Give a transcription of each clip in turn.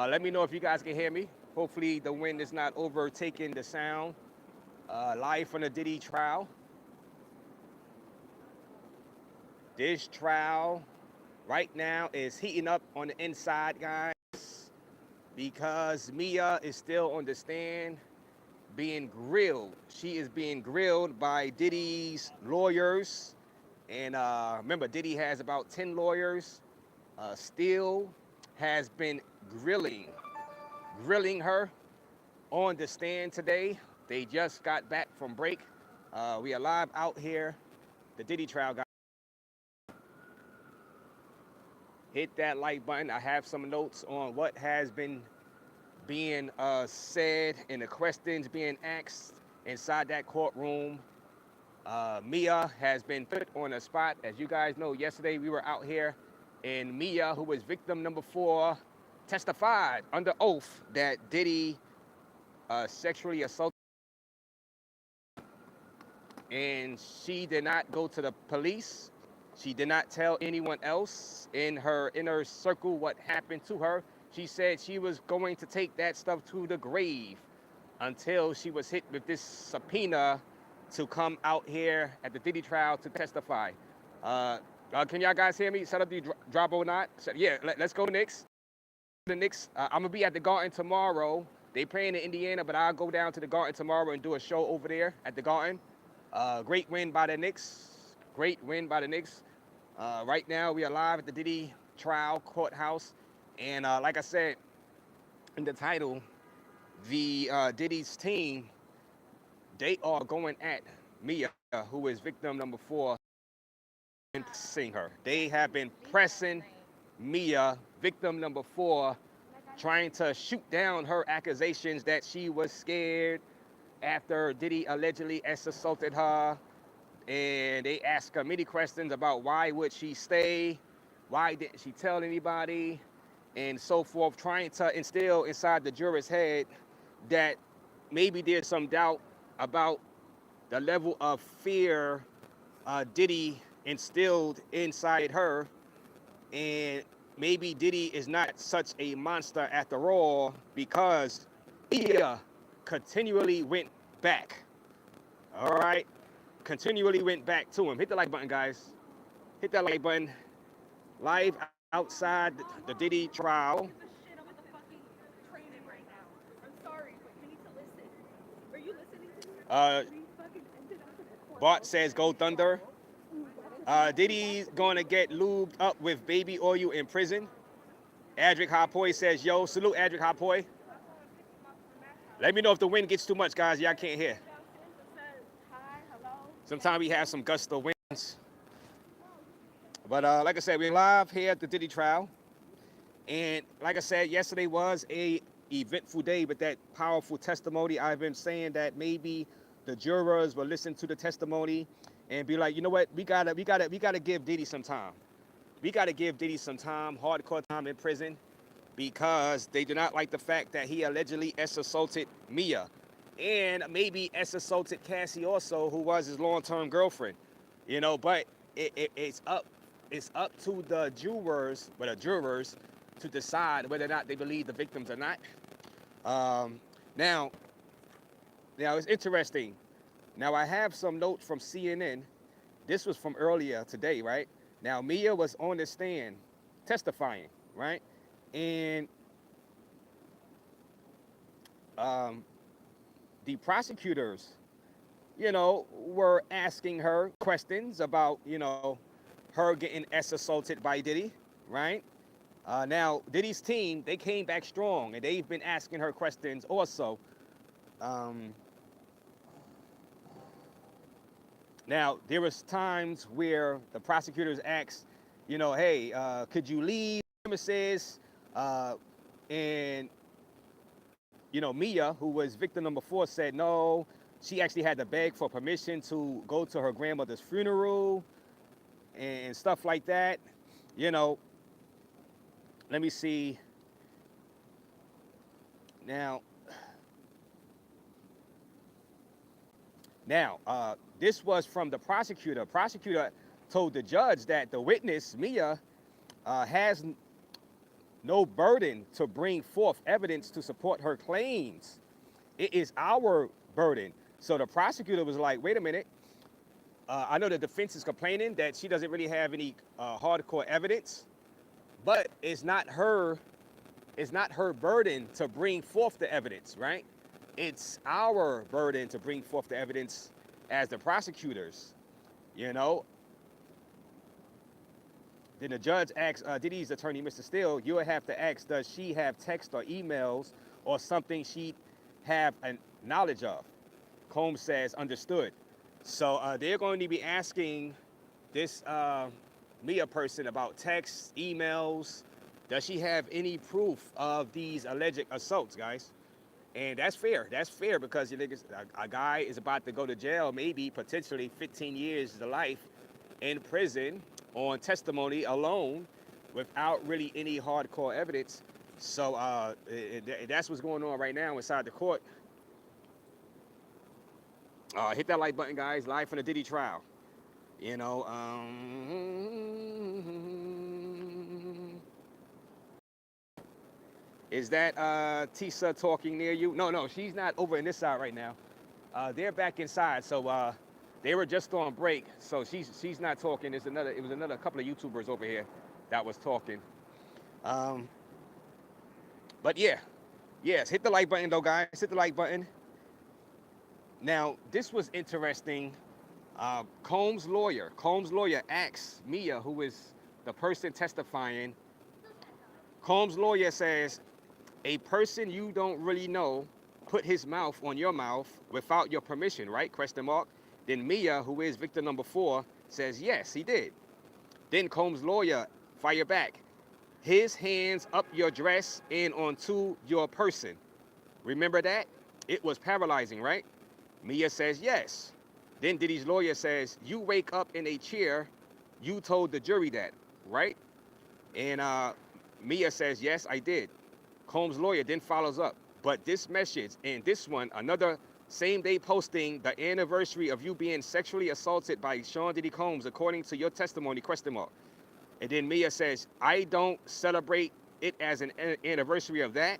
Let me know if you guys can hear me. Hopefully the wind is not overtaking the sound. Live from the Diddy trial. This trial right now is heating up on the inside, guys, because Mia is still on the stand being grilled. She is being grilled by Diddy's lawyers. And remember, Diddy has about 10 lawyers. Still has been grilling her on the stand today. They just got back from break. We are live out here, the Diddy trial, guys. Hit that like button. I have some notes on what has been being said and the questions being asked inside that courtroom. Mia has been put on the spot. As you guys know, yesterday we were out here, and Mia, who was victim number 4, testified under oath that Diddy sexually assaulted, and she did not go to the police. She did not tell anyone else in her inner circle what happened to her. She said she was going to take that stuff to the grave until she was hit with this subpoena to come out here at the Diddy trial to testify. Can y'all guys hear me? Set up the drop or not? Yeah, let's go Knicks. The Knicks, I'm gonna be at the Garden tomorrow. They playing in Indiana, but I'll go down to the Garden tomorrow and do a show over there at the Garden. Great win by the Knicks. Great win by the Knicks. Right now we are live at the Diddy trial courthouse. And like I said in the title, the Diddy's team, they are going at Mia, who is victim number 4, and pressing her. They have been pressing Mia, victim number 4, trying to shoot down her accusations that she was scared after Diddy allegedly assaulted her. And they ask her many questions about why would she stay, why didn't she tell anybody, and so forth, trying to instill inside the juror's head that maybe there's some doubt about the level of fear Diddy instilled inside her, and maybe Diddy is not such a monster after all, because Mia continually went back. All right? Continually went back to him. Hit the like button, guys. Hit that like button. Live outside the Diddy trial. Bart says, go Thunder. Diddy's gonna get lubed up with baby oil in prison. Adric Harpoy says, yo, salute Adric Harpoy. Let me know if the wind gets too much, guys. Y'all can't hear. Sometimes we have some gusty winds. But like I said, we're live here at the Diddy trial. And like I said, yesterday was a eventful day with that powerful testimony. I've been saying that maybe the jurors will listen to the testimony and be like, you know what, we gotta give Diddy some time. We gotta give Diddy some time, hardcore time in prison, because they do not like the fact that he allegedly assaulted Mia. And maybe assaulted Cassie also, who was his long-term girlfriend. You know, but it's up to the jurors, to decide whether or not they believe the victims or not. Now it's interesting. Now I have some notes from CNN. This was from earlier today, right? Now Mia was on the stand testifying, right? And the prosecutors, you know, were asking her questions about, you know, her getting assaulted by Diddy, right? Now, Diddy's team, they came back strong, and they've been asking her questions also. Now, there was times where the prosecutors asked, you know, hey, could you leave premises? And you know, Mia, who was victim number 4, said no. She actually had to beg for permission to go to her grandmother's funeral and stuff like that. You know, let me see. Now, this was from the prosecutor. Prosecutor told the judge that the witness, Mia, has no burden to bring forth evidence to support her claims. It is our burden. So the prosecutor was like, wait a minute. I know the defense is complaining that she doesn't really have any hardcore evidence, but it's not her burden to bring forth the evidence, right? It's our burden to bring forth the evidence as the prosecutors, you know. Then the judge asks Diddy's attorney, Mr. Steele, you would have to ask, does she have text or emails or something she have a knowledge of? Combs says, understood. So they're going to be asking this Mia person about texts, emails. Does she have any proof of these alleged assaults, guys? And that's fair. That's fair because a guy is about to go to jail, maybe potentially 15 years to life in prison on testimony alone without really any hardcore evidence. So that's what's going on right now inside the court. Hit that like button, guys. Live from the Diddy trial. You know, is that Tisa talking near you? No, she's not over in this side right now. They're back inside, so they were just on break, so she's not talking. It was another couple of YouTubers over here that was talking. But yes, hit the like button though, guys. Hit the like button. Now, this was interesting. Combs' lawyer asks Mia, who is the person testifying. Combs' lawyer says, a person you don't really know put his mouth on your mouth without your permission, right? Question mark. Then Mia, who is victim number 4, says, yes, he did. Then Combs' lawyer fire back. His hands up your dress and onto your person. Remember that? It was paralyzing, right? Mia says, yes. Then Diddy's lawyer says, you wake up in a chair. You told the jury that, right? And Mia says, yes, I did. Combs' lawyer then follows up. But this message and this one, another same day posting, the anniversary of you being sexually assaulted by Sean Diddy Combs, according to your testimony, question mark. And then Mia says, I don't celebrate it as an anniversary of that,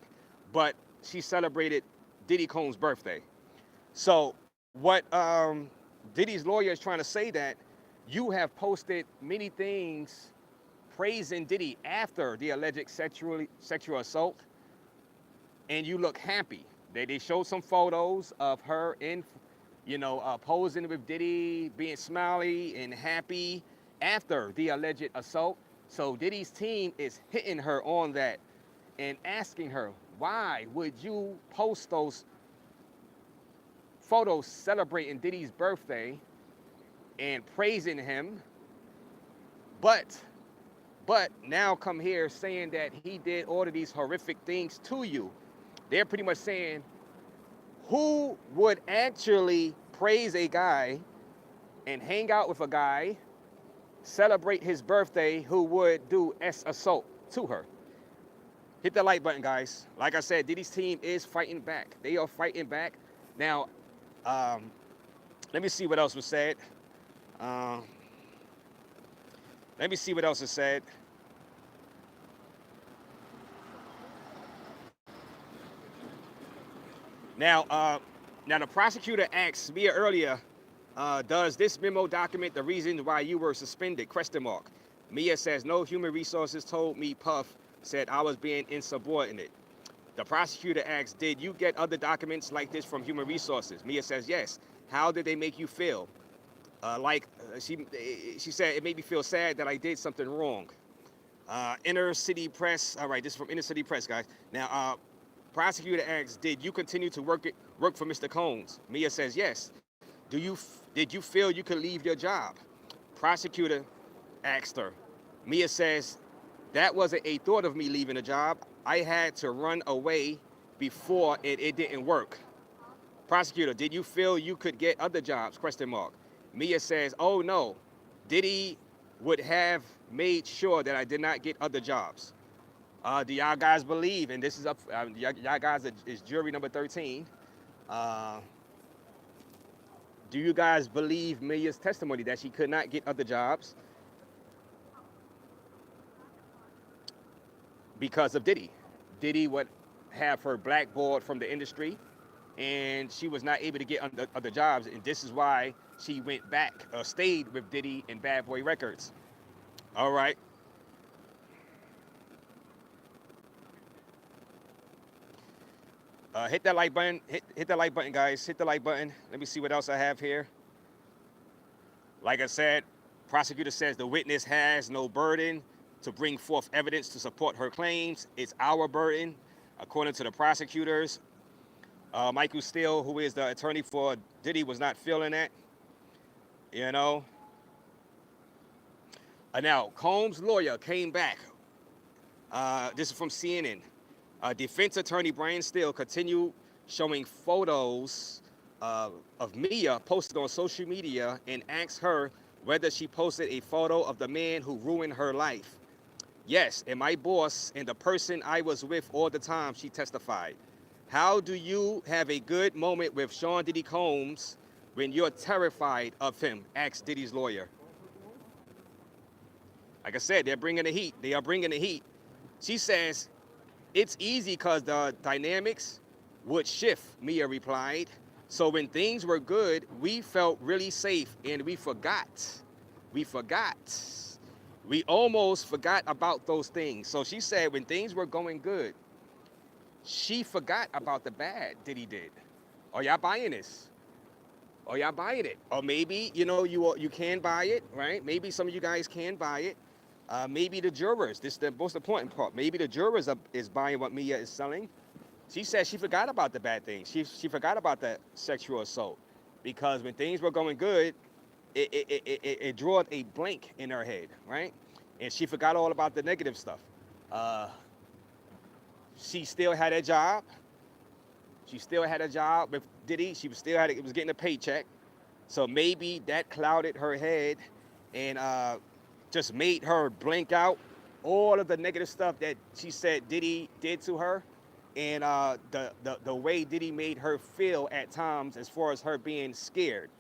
but she celebrated Diddy Combs' birthday. So what Diddy's lawyer is trying to say that you have posted many things praising Diddy after the alleged sexual assault, and you look happy. They showed some photos of her in, posing with Diddy, being smiley and happy after the alleged assault. So Diddy's team is hitting her on that and asking her, why would you post those photos celebrating Diddy's birthday and praising him, but now come here saying that he did all of these horrific things to you? They're pretty much saying, who would actually praise a guy and hang out with a guy, celebrate his birthday, who would do assault to her? Hit the like button, guys. Like I said, Diddy's team is fighting back. They are fighting back. Now, let me see what else was said. Let me see what else is said. Now the prosecutor asked Mia earlier, does this memo document the reason why you were suspended? Question mark. Mia says, no, human resources told me Puff said I was being insubordinate. The prosecutor asks, did you get other documents like this from human resources? Mia says, yes. How did they make you feel? She said, it made me feel sad that I did something wrong. Inner City Press. All right, this is from Inner City Press, guys. Now, prosecutor asks, did you continue to work for Mr. Combs? Mia says, yes. Did you feel you could leave your job? Prosecutor asked her. Mia says, that wasn't a thought of me leaving a job. I had to run away before it didn't work. Prosecutor, did you feel you could get other jobs? Question mark. Mia says, oh no. Diddy would have made sure that I did not get other jobs. Do y'all guys believe, and this is up, y'all guys is jury number 13. Do you guys believe Mia's testimony that she could not get other jobs? because of Diddy. Diddy would have her blackballed from the industry, and she was not able to get other jobs, and this is why she went back, stayed with Diddy and Bad Boy Records. All right. Hit that like button. Hit that like button, guys. Hit the like button. Let me see what else I have here. Like I said, prosecutor says the witness has no burden to bring forth evidence to support her claims. It's our burden, according to the prosecutors. Michael Steele, who is the attorney for Diddy, was not feeling that. You know. Now, Combs' lawyer came back. This is from CNN. Defense attorney Brian Steele continued showing photos of Mia posted on social media and asked her whether she posted a photo of the man who ruined her life. Yes, and my boss and the person I was with all the time, she testified. How do you have a good moment with Sean Diddy Combs when you're terrified of him? Asked Diddy's lawyer. Like I said, they're bringing the heat. They are bringing the heat. She says, it's easy because the dynamics would shift, Mia replied. So when things were good, we felt really safe and we forgot. We almost forgot about those things. So she said when things were going good, she forgot about the bad Diddy did. Are y'all buying this? Are y'all buying it? Or maybe, you know, you can buy it, right? Maybe some of you guys can buy it. Maybe the jurors, this is the most important part. Maybe the jurors is buying what Mia is selling. She said she forgot about the bad things. She forgot about the sexual assault. Because when things were going good, it drew a blank in her head, right? And she forgot all about the negative stuff. She still had a job. She still had a job with Diddy. She was getting a paycheck. So maybe that clouded her head and just made her blink out all of the negative stuff that she said Diddy did to her, and the way Diddy made her feel at times as far as her being scared.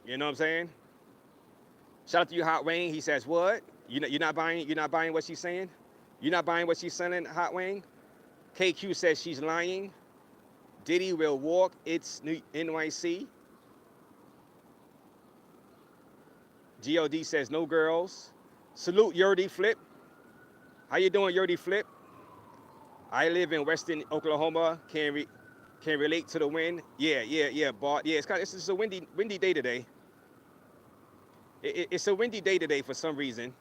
You know what I'm saying? Shout out to you, Hot Wayne. He says, what? You're not buying what she's saying? You're not buying what she's selling, Hot Wayne? KQ says she's lying. Diddy will walk. It's NYC. God says no girls. Salute Yurdy Flip. How you doing, Yurdy Flip? I live in Western Oklahoma. Can relate to the wind. Yeah, Bart. Yeah, it's just a windy day today. It's a windy day today for some reason.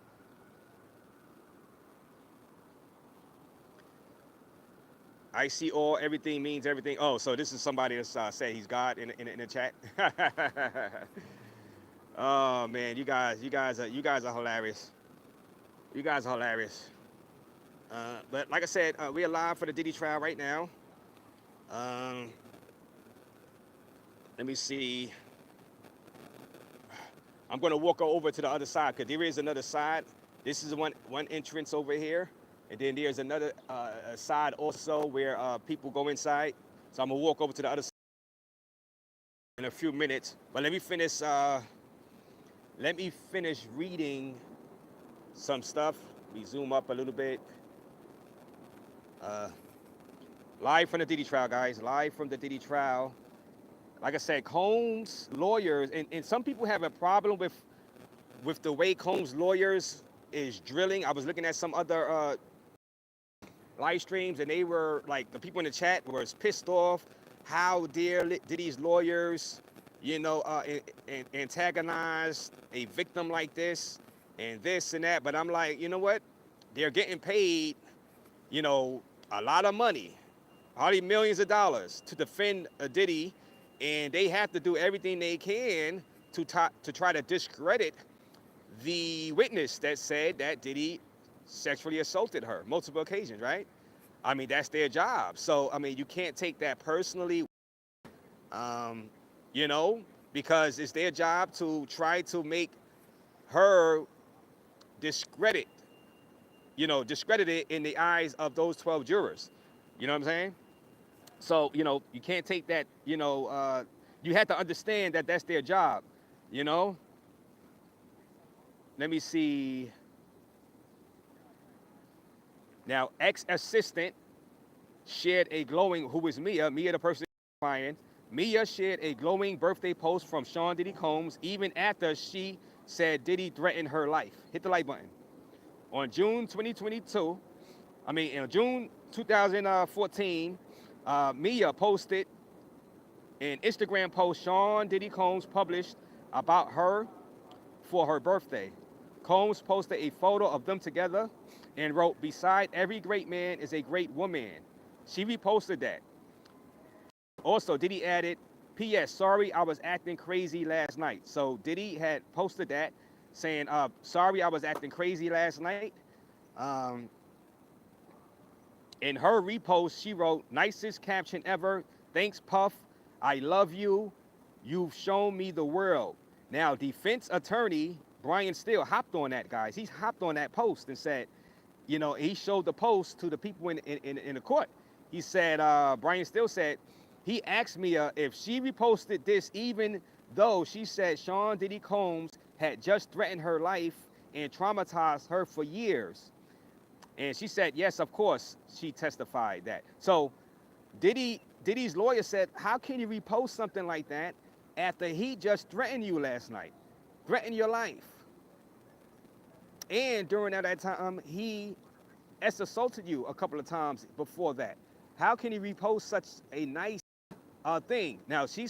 I see all, everything means everything. Oh, so this is somebody that's said he's God in the chat. Oh man, you guys are hilarious. You guys are hilarious. But like I said, we are live for the Diddy trial right now. Let me see. I'm gonna walk over to the other side because there is another side. This is one entrance over here, and then there's another side also where people go inside. So I'm gonna walk over to the other side in a few minutes. But let me finish. Let me finish reading some stuff. We zoom up a little bit. Live from the Diddy trial, guys. Live from the Diddy trial. Like I said, Combs' lawyers, and some people have a problem with the way Combs' lawyers is drilling. I was looking at some other live streams, and they were like, the people in the chat were pissed off. How dare Diddy's lawyers, you know, antagonize a victim like this and that. But I'm like, you know what? They're getting paid, you know, a lot of money, probably millions of dollars to defend Diddy, and they have to do everything they can to try to discredit the witness that said that Diddy sexually assaulted her multiple occasions, right? I mean, that's their job. So, I mean, you can't take that personally, you know, because it's their job to try to make her discredited in the eyes of those 12 jurors. You know what I'm saying? So, you know, you can't take that, you know, you have to understand that that's their job, you know? Let me see. Now, ex-assistant shared a glowing, who is Mia, the person crying. Mia shared a glowing birthday post from Sean Diddy Combs even after she said Diddy threatened her life. Hit the like button. On June 2022, in June 2014, Mia posted an Instagram post Sean Diddy Combs published about her for her birthday. Combs posted a photo of them together and wrote, "Beside every great man is a great woman." She reposted that. Also, Diddy added, "P.S. Sorry, I was acting crazy last night." So Diddy had posted that saying, "Sorry, I was acting crazy last night." Um, in her repost, she wrote, "Nicest caption ever. Thanks, Puff. I love you. You've shown me the world." Now, defense attorney Brian Steele hopped on that, guys. He hopped on that post and said, he showed the post to the people in the court. He said, Brian Steele said, he asked Mia if she reposted this even though she said Sean Diddy Combs had just threatened her life and traumatized her for years. And she said, yes, of course, she testified that. So Diddy's lawyer said, how can you repost something like that after he just threatened you last night, threatened your life? And during that time, he assaulted you a couple of times before that. How can he repost such a nice thing? Now, she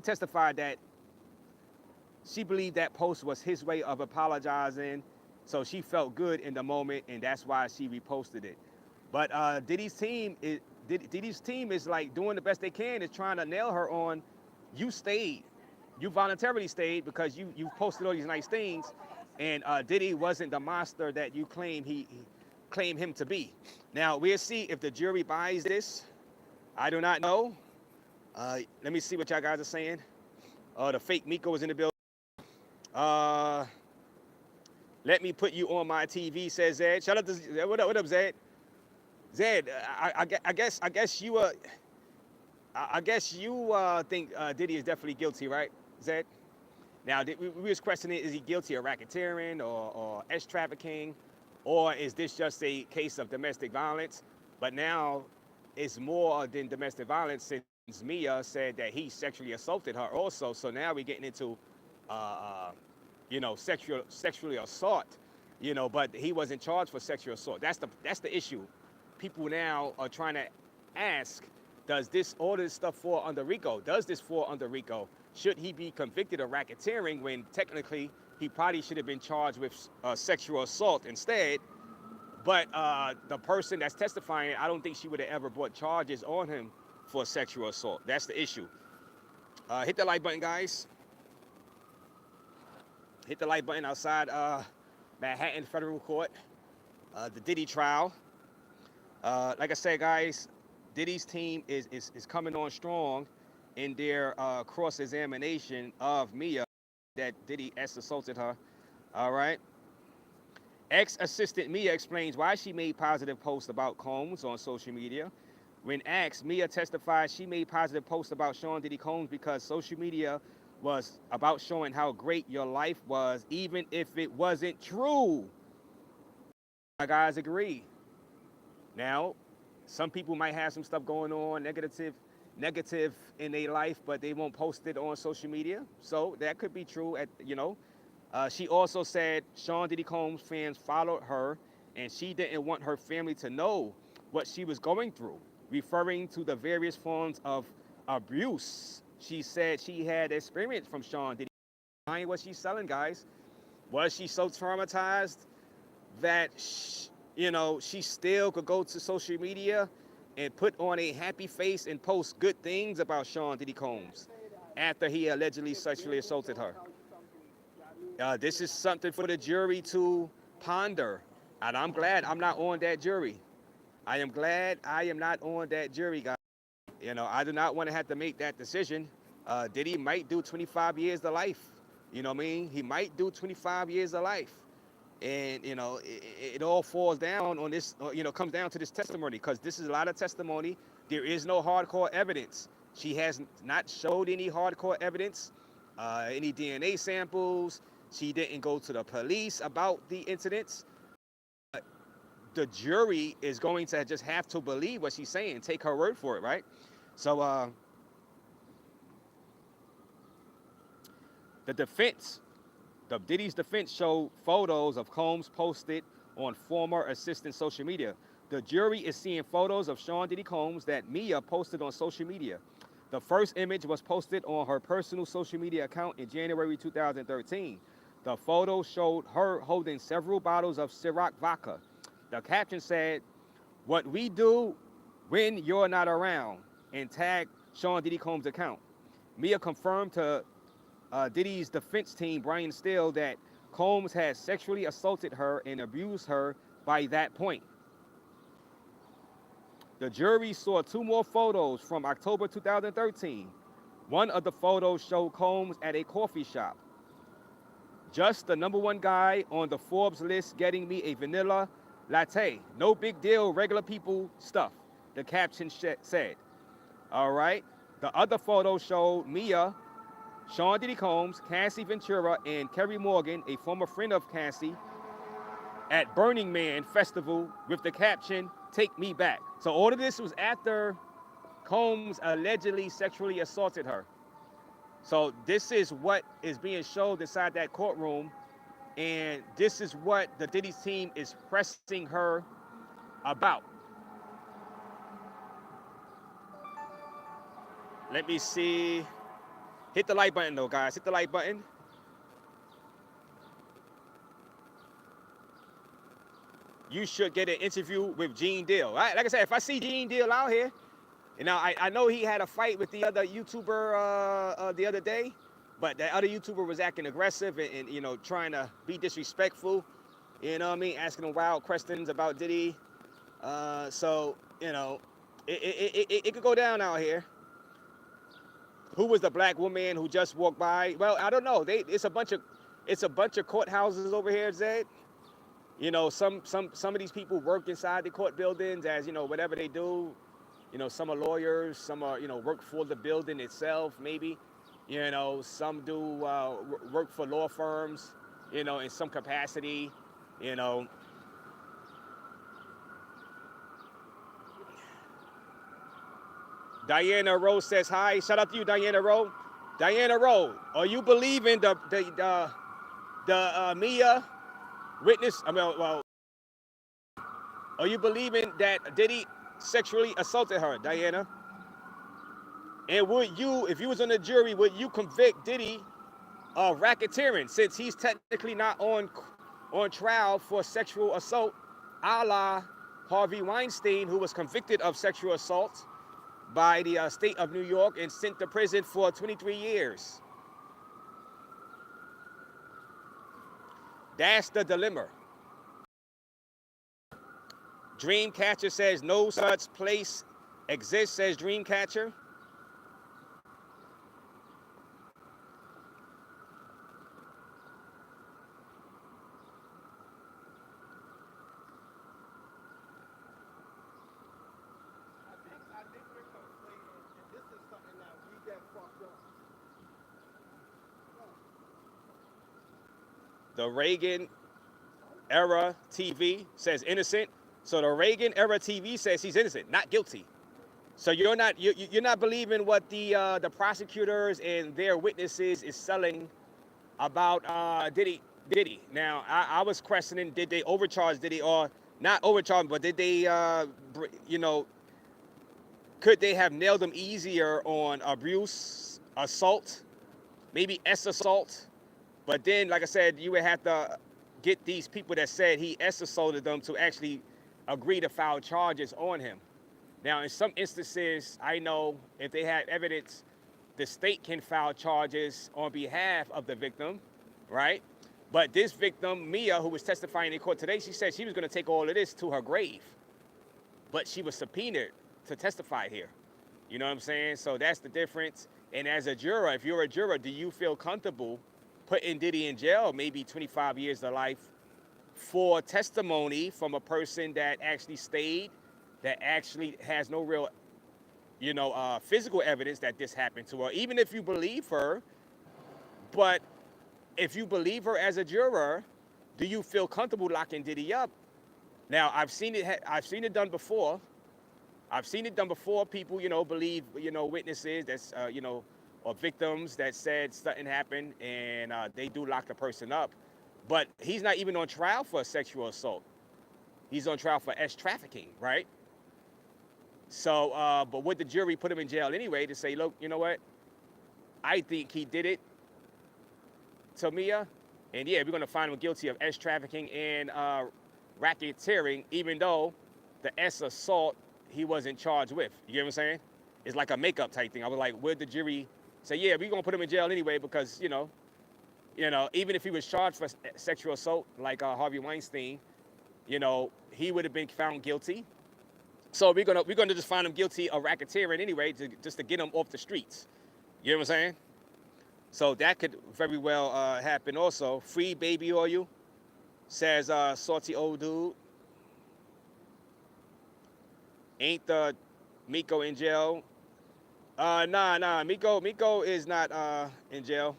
testified that she believed that post was his way of apologizing. So she felt good in the moment, and that's why she reposted it. But Diddy's team is like doing the best they can, is trying to nail her on, you stayed. You voluntarily stayed because you posted all these nice things, and Diddy wasn't the monster that you claim he claimed him to be. Now, we'll see if the jury buys this. I do not know. Let me see what y'all guys are saying. The fake Miko is in the building. Let me put you on my TV, says Zed. Shout out to Zed. What up, Zed? Zed, I guess you think Diddy is definitely guilty, right, Zed? Now, we was questioning, is he guilty of racketeering or trafficking, or is this just a case of domestic violence? But now it's more than domestic violence, since Mia said that he sexually assaulted her also. So now we're getting into sexually assault, but he wasn't charged for sexual assault. That's the issue. People now are trying to ask, does all this stuff fall under Rico? Does this fall under Rico? Should he be convicted of racketeering when technically he probably should have been charged with sexual assault instead? But the person that's testifying, I don't think she would have ever brought charges on him for sexual assault. That's the issue. Hit the like button, guys. Hit the like button outside Manhattan Federal Court, the Diddy trial. Like I said, guys, Diddy's team is coming on strong in their cross-examination of Mia, that Diddy assaulted her. All right. Ex-assistant Mia explains why she made positive posts about Combs on social media. When asked, Mia testified she made positive posts about Sean Diddy Combs because social media was about showing how great your life was, even if it wasn't true. My guys agree. Now, some people might have some stuff going on, negative in their life, but they won't post it on social media. So that could be true. She also said Sean Diddy Combs fans followed her, and she didn't want her family to know what she was going through, referring to the various forms of abuse she said she had experienced from Sean Diddy. Behind what she's selling, guys. Was she so traumatized that she still could go to social media and put on a happy face and post good things about Sean Diddy Combs after he allegedly sexually assaulted her? This is something for the jury to ponder, and I'm glad I'm not on that jury. I am glad I am not on that jury, guys. I do not want to have to make that decision. Diddy might do 25 years of life. You know what I mean? He might do 25 years of life. And, it all falls down on this, comes down to this testimony, because this is a lot of testimony. There is no hardcore evidence. She has not showed any hardcore evidence, any DNA samples. She didn't go to the police about the incidents. the jury is going to just have to believe what she's saying, take her word for it, right? So the defense, the Diddy's defense showed photos of Combs posted on former assistant social media. The jury is seeing photos of Sean Diddy Combs that Mia posted on social media. The first image was posted on her personal social media account in January 2013. The photo showed her holding several bottles of Ciroc vodka. The caption said, "What we do when you're not around," and tagged Sean Diddy Combs' account. Mia confirmed to Diddy's defense team, Brian Steele, that Combs had sexually assaulted her and abused her by that point. The jury saw two more photos from October 2013. One of the photos showed Combs at a coffee shop. "Just the #1 guy on the Forbes list getting me a vanilla latte. No big deal, regular people stuff," the caption said. All right. The other photo showed Mia, Sean Diddy Combs, Cassie Ventura, and Kerry Morgan, a former friend of Cassie, at Burning Man Festival with the caption, "Take me back." So all of this was after Combs allegedly sexually assaulted her. So this is what is being showed inside that courtroom, and this is what the Diddy's team is pressing her about. Let me see. Hit the like button though, guys. Hit the like button. You should get an interview with Gene Deal. Right? Like I said, if I see Gene Deal out here, you know, I know he had a fight with the other YouTuber the other day, but that other YouTuber was acting aggressive and you know, trying to be disrespectful. You know what I mean? Asking him wild questions about Diddy. So, you know, it could go down out here. Who was the black woman who just walked by? Well, I don't know. It's a bunch of courthouses over here, Zed. You know, some of these people work inside the court buildings as, you know, whatever they do. You know, some are lawyers, some are, you know, work for the building itself, maybe. You know, some do work for law firms, you know, in some capacity, you know. Diana Rowe says hi. Shout out to you, Diana Rowe. Diana Rowe, are you believing the Mia witness? I mean, well, are you believing that Diddy sexually assaulted her, Diana? And would you, if you was on the jury, would you convict Diddy of racketeering, since he's technically not on trial for sexual assault, a la Harvey Weinstein, who was convicted of sexual assault by the state of New York and sent to prison for 23 years. That's the dilemma. Dreamcatcher says no such place exists, says Dreamcatcher. The Reagan era TV says innocent. So the Reagan era TV says he's innocent, not guilty. So you're not believing what the prosecutors and their witnesses is selling about Diddy. Now I was questioning, did they overcharge Diddy, or not overcharge, but did they you know, could they have nailed him easier on abuse, assault, maybe assault? But then, like I said, you would have to get these people that said he assaulted them to actually agree to file charges on him. Now, in some instances, I know if they have evidence, the state can file charges on behalf of the victim, right? But this victim, Mia, who was testifying in court today, she said she was going to take all of this to her grave. But she was subpoenaed to testify here. You know what I'm saying? So that's the difference. And as a juror, if you're a juror, do you feel comfortable putting Diddy in jail, maybe 25 years to life, for testimony from a person that actually stayed, that actually has no real, you know, physical evidence that this happened to her, even if you believe her? But if you believe her as a juror, do you feel comfortable locking Diddy up Now I've seen it done before. I've seen it done before. People, believe, witnesses that's, or victims that said something happened, and they do lock the person up. But he's not even on trial for sexual assault. He's on trial for trafficking, right? So, but would the jury put him in jail anyway to say, look, you know what? I think he did it to Mia, and yeah, we're gonna find him guilty of trafficking and racketeering, even though the assault he wasn't charged with. You get what I'm saying? It's like a makeup type thing. I was like, would the jury say, yeah, we're gonna put him in jail anyway because even if he was charged for sexual assault, like Harvey Weinstein, he would have been found guilty. So we're gonna just find him guilty of racketeering anyway, just to get him off the streets. You know what I'm saying? So that could very well happen also. Free baby oil, says salty old dude. Ain't the Miko in jail? Nah. Miko is not in jail.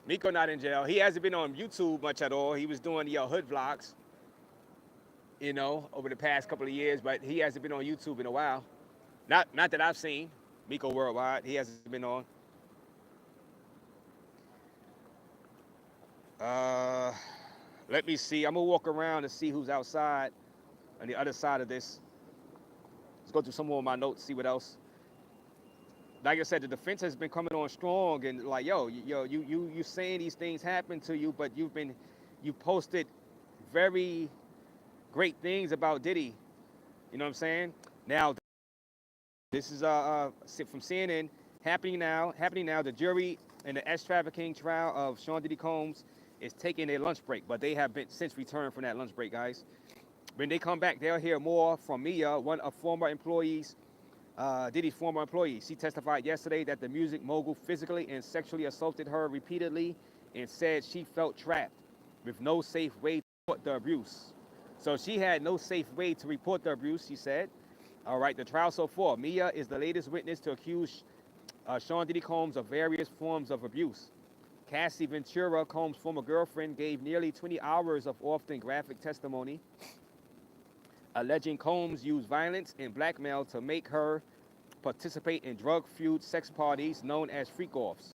Miko not in jail. He hasn't been on YouTube much at all. He was doing the hood vlogs, over the past couple of years, but he hasn't been on YouTube in a while. Not that I've seen. Miko Worldwide, he hasn't been on. Let me see. I'm gonna walk around and see who's outside on the other side of this. Let's go through some more of my notes, see what else. Like I said, the defense has been coming on strong and like, you saying these things happen to you, but you posted very great things about Diddy. You know what I'm saying? Now, this is from CNN. Happening now. The jury in the trafficking trial of Sean Diddy Combs is taking a lunch break, but they have been since returned from that lunch break, guys. When they come back, they'll hear more from Mia, one of Diddy's former employees. She testified yesterday that the music mogul physically and sexually assaulted her repeatedly and said she felt trapped with no safe way to report the abuse. So she had no safe way to report the abuse, she said. All right, the trial so far. Mia is the latest witness to accuse Sean Diddy Combs of various forms of abuse. Cassie Ventura, Combs' former girlfriend, gave nearly 20 hours of often graphic testimony, alleging Combs used violence and blackmail to make her participate in drug-fueled sex parties known as freak-offs.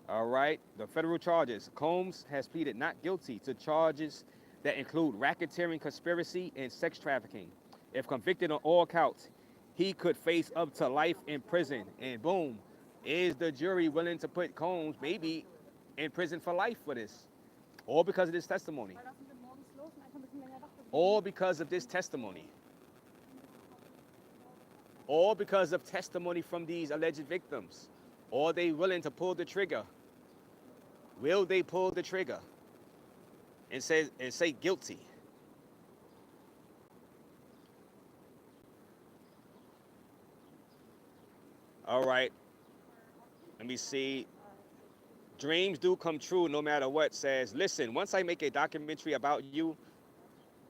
All right, the federal charges. Combs has pleaded not guilty to charges that include racketeering, conspiracy, and sex trafficking. If convicted on all counts, he could face up to life in prison. And boom, is the jury willing to put Combs maybe in prison for life for this? All because of this testimony. All because of this testimony. All because of testimony from these alleged victims. Are they willing to pull the trigger? Will they pull the trigger and say guilty? All right. Let me see. Dreams do come true no matter what, says, listen, once I make a documentary about you,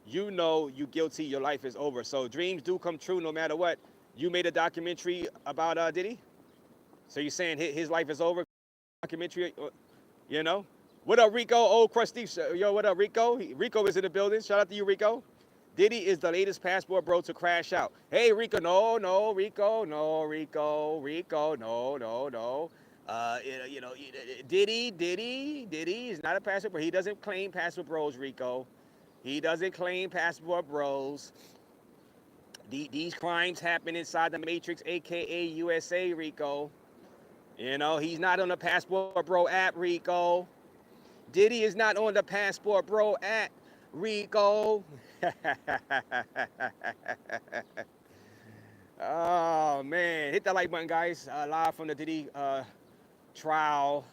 you know you guilty, your life is over. So dreams do come true no matter what. You made a documentary about Diddy? So you're saying his life is over? Documentary, What up, Rico? Old crusty. Yo, what up, Rico? Rico is in the building. Shout out to you, Rico. Diddy is the latest passport bro to crash out. Hey, Rico, no, Rico, no. Diddy is not a passport bro. He doesn't claim passport bros, Rico. He doesn't claim passport bros. These crimes happen inside the Matrix, aka USA, Rico. He's not on the Passport Bro app, Rico. Diddy is not on the Passport Bro app, Rico. Oh, man. Hit that like button, guys. Live from the Diddy trial.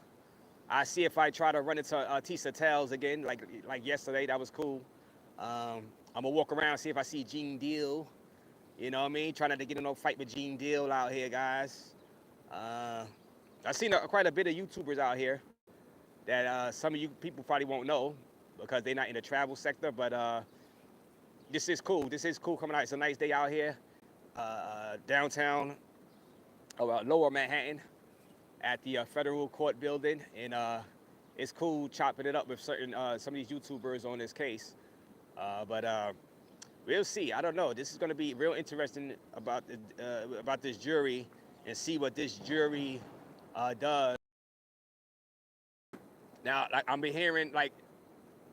I see if I try to run into Tisa Tells again, like yesterday. That was cool. I'm going to walk around, see if I see Gene Deal. You know what I mean? Trying not to get in no fight with Gene Deal out here, guys. I've seen quite a bit of YouTubers out here that some of you people probably won't know because they're not in the travel sector, but this is cool. This is cool coming out. It's a nice day out here, downtown, lower Manhattan at the federal court building, and it's cool chopping it up with some of these YouTubers on this case. But we'll see. I don't know. This is going to be real interesting about this jury and see what this jury does. Now, like I'm hearing, like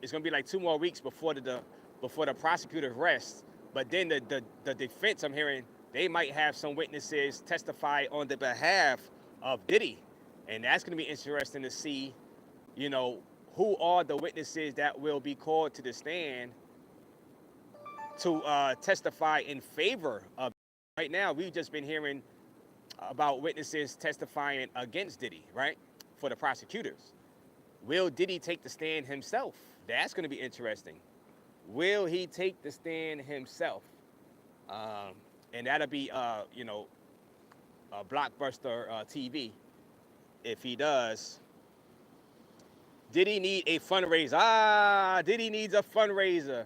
it's going to be like 2 more weeks before the prosecutor rests. But then the defense, I'm hearing, they might have some witnesses testify on the behalf of Diddy, and that's going to be interesting to see, you know, who are the witnesses that will be called to the stand to testify in favor of. Right now, we've just been hearing about witnesses testifying against Diddy, right, for the prosecutors. Will Diddy take the stand himself? That's going to be interesting. Will he take the stand himself? And that'll be, a blockbuster TV if he does. Diddy need a fundraiser. Diddy needs a fundraiser.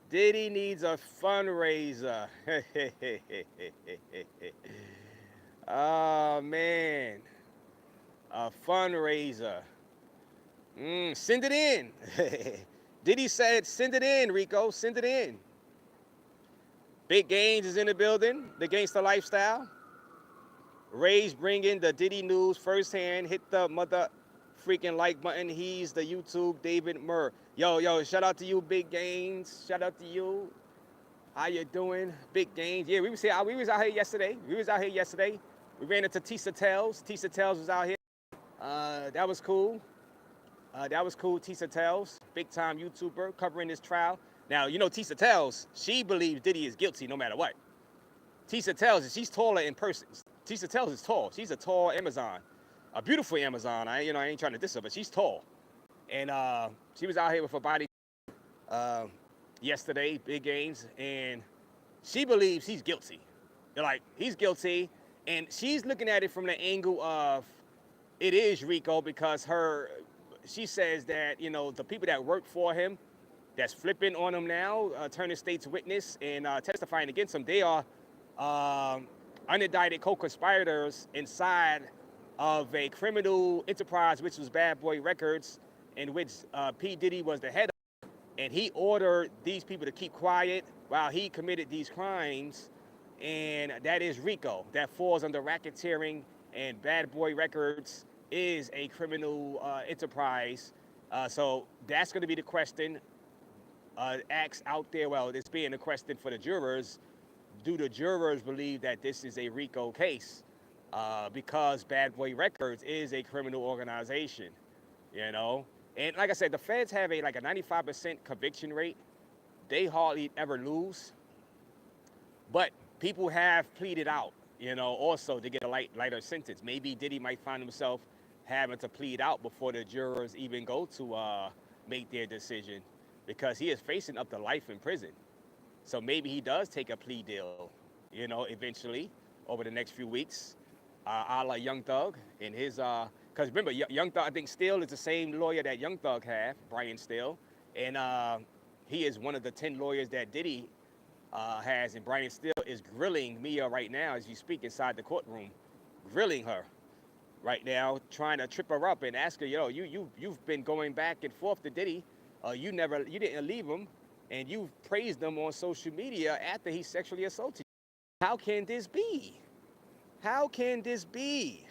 Diddy needs a fundraiser. Oh, man. A fundraiser. Send it in. Diddy said, send it in, Rico. Send it in. Big Gains is in the building. The Gangsta Lifestyle. Raze bringing the Diddy news firsthand. Hit the mother freaking like button. He's the YouTube David Murr. Yo, shout out to you, Big Gains. Shout out to you. How you doing, Big Gains? Yeah, we was out here yesterday. We ran into Tisa Tells. Tisa Tells was out here. That was cool. Tisa Tells, big time YouTuber covering this trial. Now, you know Tisa Tells, she believes Diddy is guilty no matter what. Tisa Tells, she's taller in person. Tisa Tells is tall. She's a tall Amazon, a beautiful Amazon. I ain't trying to diss her, but she's tall. And she was out here with her body yesterday, Big Gains, and she believes he's guilty. They're like, he's guilty, and she's looking at it from the angle of it is Rico because she says that, you know, the people that work for him, that's flipping on him now, turning state's witness and testifying against him, they are unindicted co-conspirators inside of a criminal enterprise, which was Bad Boy Records, in which P. Diddy was the head of, and he ordered these people to keep quiet while he committed these crimes, and that is Rico. That falls under racketeering, and Bad Boy Records is a criminal enterprise. So that's going to be the question asked out there. Well, it's being a question for the jurors. Do the jurors believe that this is a Rico case? Because Bad Boy Records is a criminal organization, you know? And like I said, the feds have a 95% conviction rate. They hardly ever lose. But people have pleaded out, you know, also to get a lighter sentence. Maybe Diddy might find himself having to plead out before the jurors even go to make their decision, because he is facing up to life in prison. So maybe he does take a plea deal, you know, eventually over the next few weeks, a la Young Thug and his, because remember, Young Thug, I think Steele is the same lawyer that Young Thug had, Brian Steele, and he is one of the 10 lawyers that Diddy has, and Brian Steele is grilling Mia right now as you speak inside the courtroom, grilling her right now, trying to trip her up and ask her, you've been going back and forth to Diddy, you didn't leave him, and you've praised him on social media after he sexually assaulted you. How can this be? How can this be?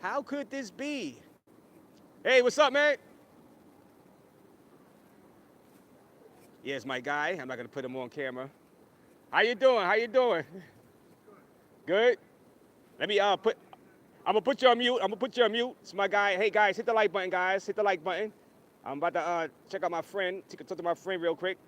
How could this be? Hey, what's up, man? Yeah, it's my guy. I'm not gonna put him on camera. How you doing? Good. Let me I'm gonna put you on mute. It's my guy. Hey guys, hit the like button, guys. Hit the like button. I'm about to check out my friend. Talk to my friend real quick.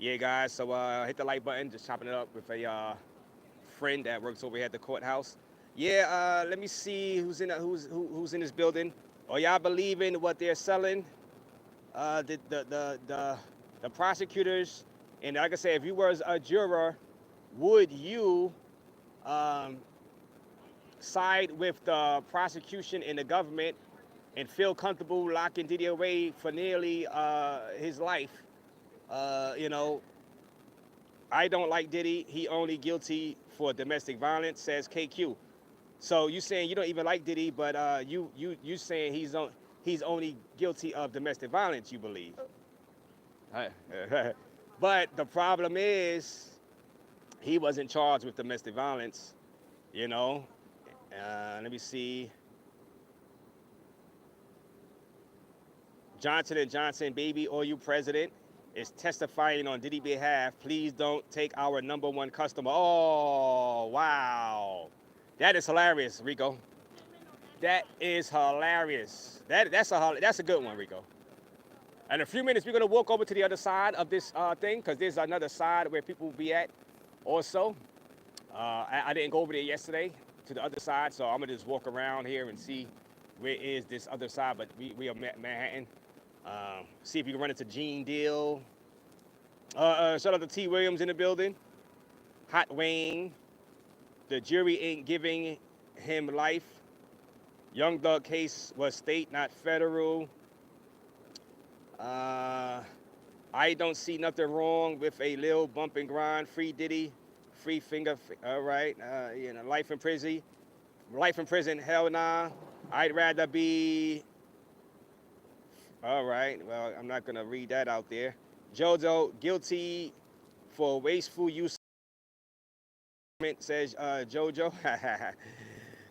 Yeah, guys. So hit the like button. Just chopping it up with a friend that works over here at the courthouse. Yeah. Let me see who's in this building. Are y'all believing what they're selling? The prosecutors, and like I said, if you was a juror, would you um, side with the prosecution and the government and feel comfortable locking Diddy away for nearly his life? You know, I don't like Diddy. He only guilty for domestic violence, says KQ. So you saying you don't even like Diddy, but you saying he's only guilty of domestic violence, you believe? But the problem is he wasn't charged with domestic violence. You know, let me see. Johnson & Johnson, baby oil president, is testifying on Diddy behalf. Please don't take our #1 customer. Oh, wow. That is hilarious, Rico. That is hilarious. That's a good one, Rico. In a few minutes, we're going to walk over to the other side of this thing because there's another side where people will be at also. I didn't go over there yesterday to the other side, so I'm going to just walk around here and see where is this other side, but we are Manhattan. See if you can run into Gene Deal. Shout out to T. Williams in the building. Hot Wayne. The jury ain't giving him life. Young Thug case was state, not federal. I don't see nothing wrong with a little bump and grind. Free Diddy, free finger. All right, life in prison. Life in prison, hell nah. I'd rather be. All right, well, I'm not gonna read that out there. Jojo, guilty for wasteful use, says Jojo.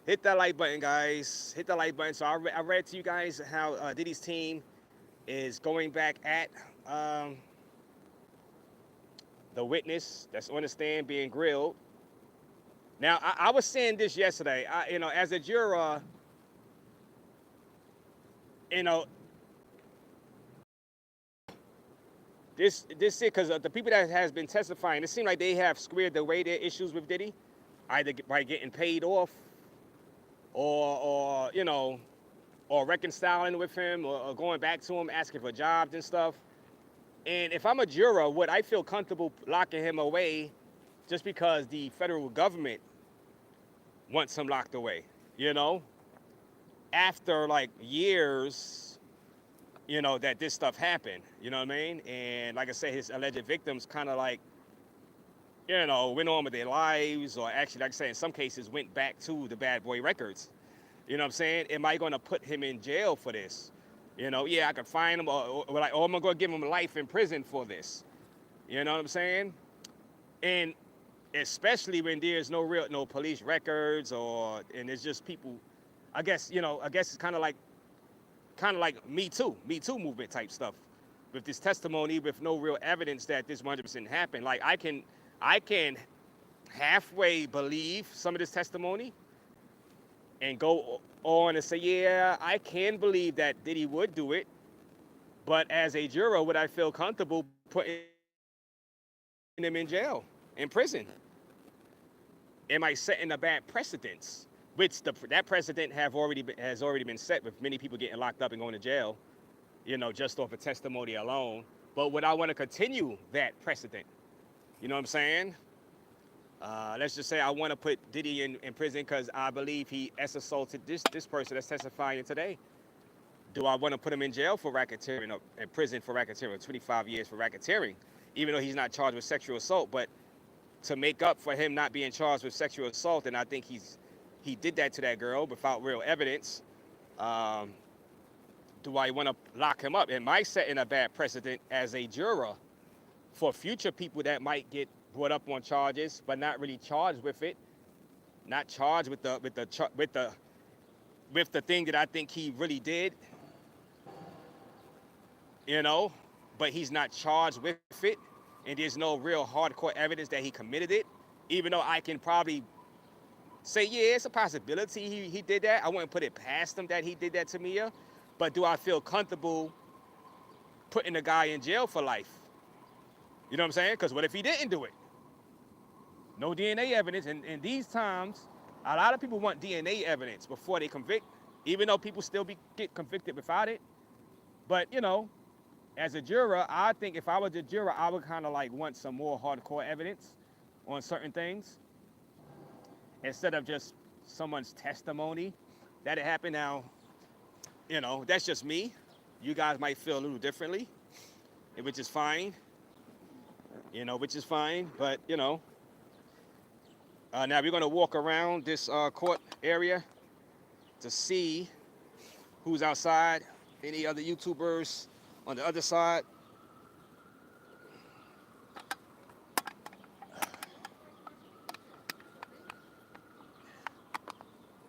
Hit that like button, guys. Hit the like button. So I read to you guys how Diddy's team is going back at the witness that's on the stand being grilled. Now, I was saying this yesterday. As a juror, this is because the people that has been testifying, it seems like they have squared away their issues with Diddy, either by getting paid off, or reconciling with him, or going back to him, asking for jobs and stuff. And if I'm a juror, would I feel comfortable locking him away just because the federal government wants him locked away? After like years, that this stuff happened, you know what I mean? And like I said, his alleged victims kind of like, went on with their lives, or actually, like I said, in some cases went back to the Bad Boy Records. You know what I'm saying? Am I going to put him in jail for this? Yeah, I could fine him, or I'm going to give him life in prison for this. You know what I'm saying? And especially when there's no police records, and there's just people, I guess it's kind of like Me Too movement type stuff, with this testimony with no real evidence that this 100% happened. Like I can halfway believe some of this testimony and go on and say, yeah, I can believe that Diddy would do it, but as a juror, would I feel comfortable putting him in jail, in prison? Am I setting a bad precedence? Which that precedent has already been set, with many people getting locked up and going to jail, just off of testimony alone. But would I want to continue that precedent? You know what I'm saying? Let's just say I want to put Diddy in prison because I believe he assaulted this person that's testifying today. Do I want to put him in jail for racketeering, or in prison for racketeering, 25 years for racketeering, even though he's not charged with sexual assault? But to make up for him not being charged with sexual assault, and I think he did that to that girl without real evidence, do I want to lock him up? Am I setting a bad precedent as a juror for future people that might get brought up on charges but not really charged with it, not charged with the thing that I think he really did, but he's not charged with it, and there's no real hardcore evidence that he committed it, even though I can probably say, yeah, it's a possibility he did that. I wouldn't put it past him that he did that to Mia, but do I feel comfortable putting the guy in jail for life? You know what I'm saying? Because what if he didn't do it? No DNA evidence. And in these times, a lot of people want DNA evidence before they convict, even though people still get convicted without it. But, you know, as a juror, I think if I was a juror, I would kind of like want some more hardcore evidence on certain things instead of just someone's testimony that it happened. Now, you know, that's just me. You guys might feel a little differently, which is fine. You know, which is fine. But, you know, now we're going to walk around this court area to see who's outside, any other YouTubers on the other side.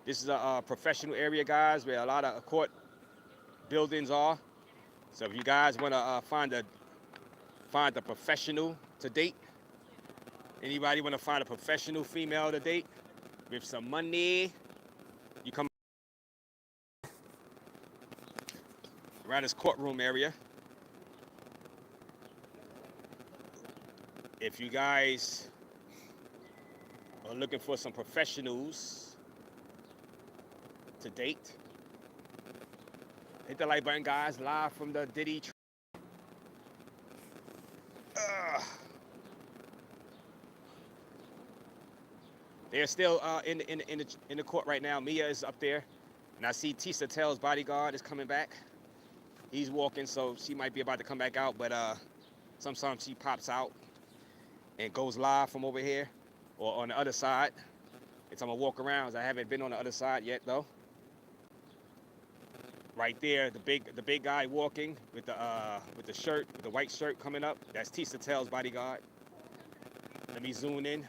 This is a professional area, guys, where a lot of court buildings are. So if you guys want to find a professional to date, anybody want to find a professional female to date with some money, you come around this courtroom area. If you guys are looking for some professionals to date, hit the like button, guys. Live from the Diddy. They're still in the court right now. Mia is up there, and I see Tisa Tell's bodyguard is coming back. He's walking, so she might be about to come back out, but sometimes she pops out and goes live from over here or on the other side. It's I'm gonna walk around. I haven't been on the other side yet, though. Right there, the big guy walking with the shirt, with the white shirt coming up. That's Tisa Tell's bodyguard. Let me zoom in.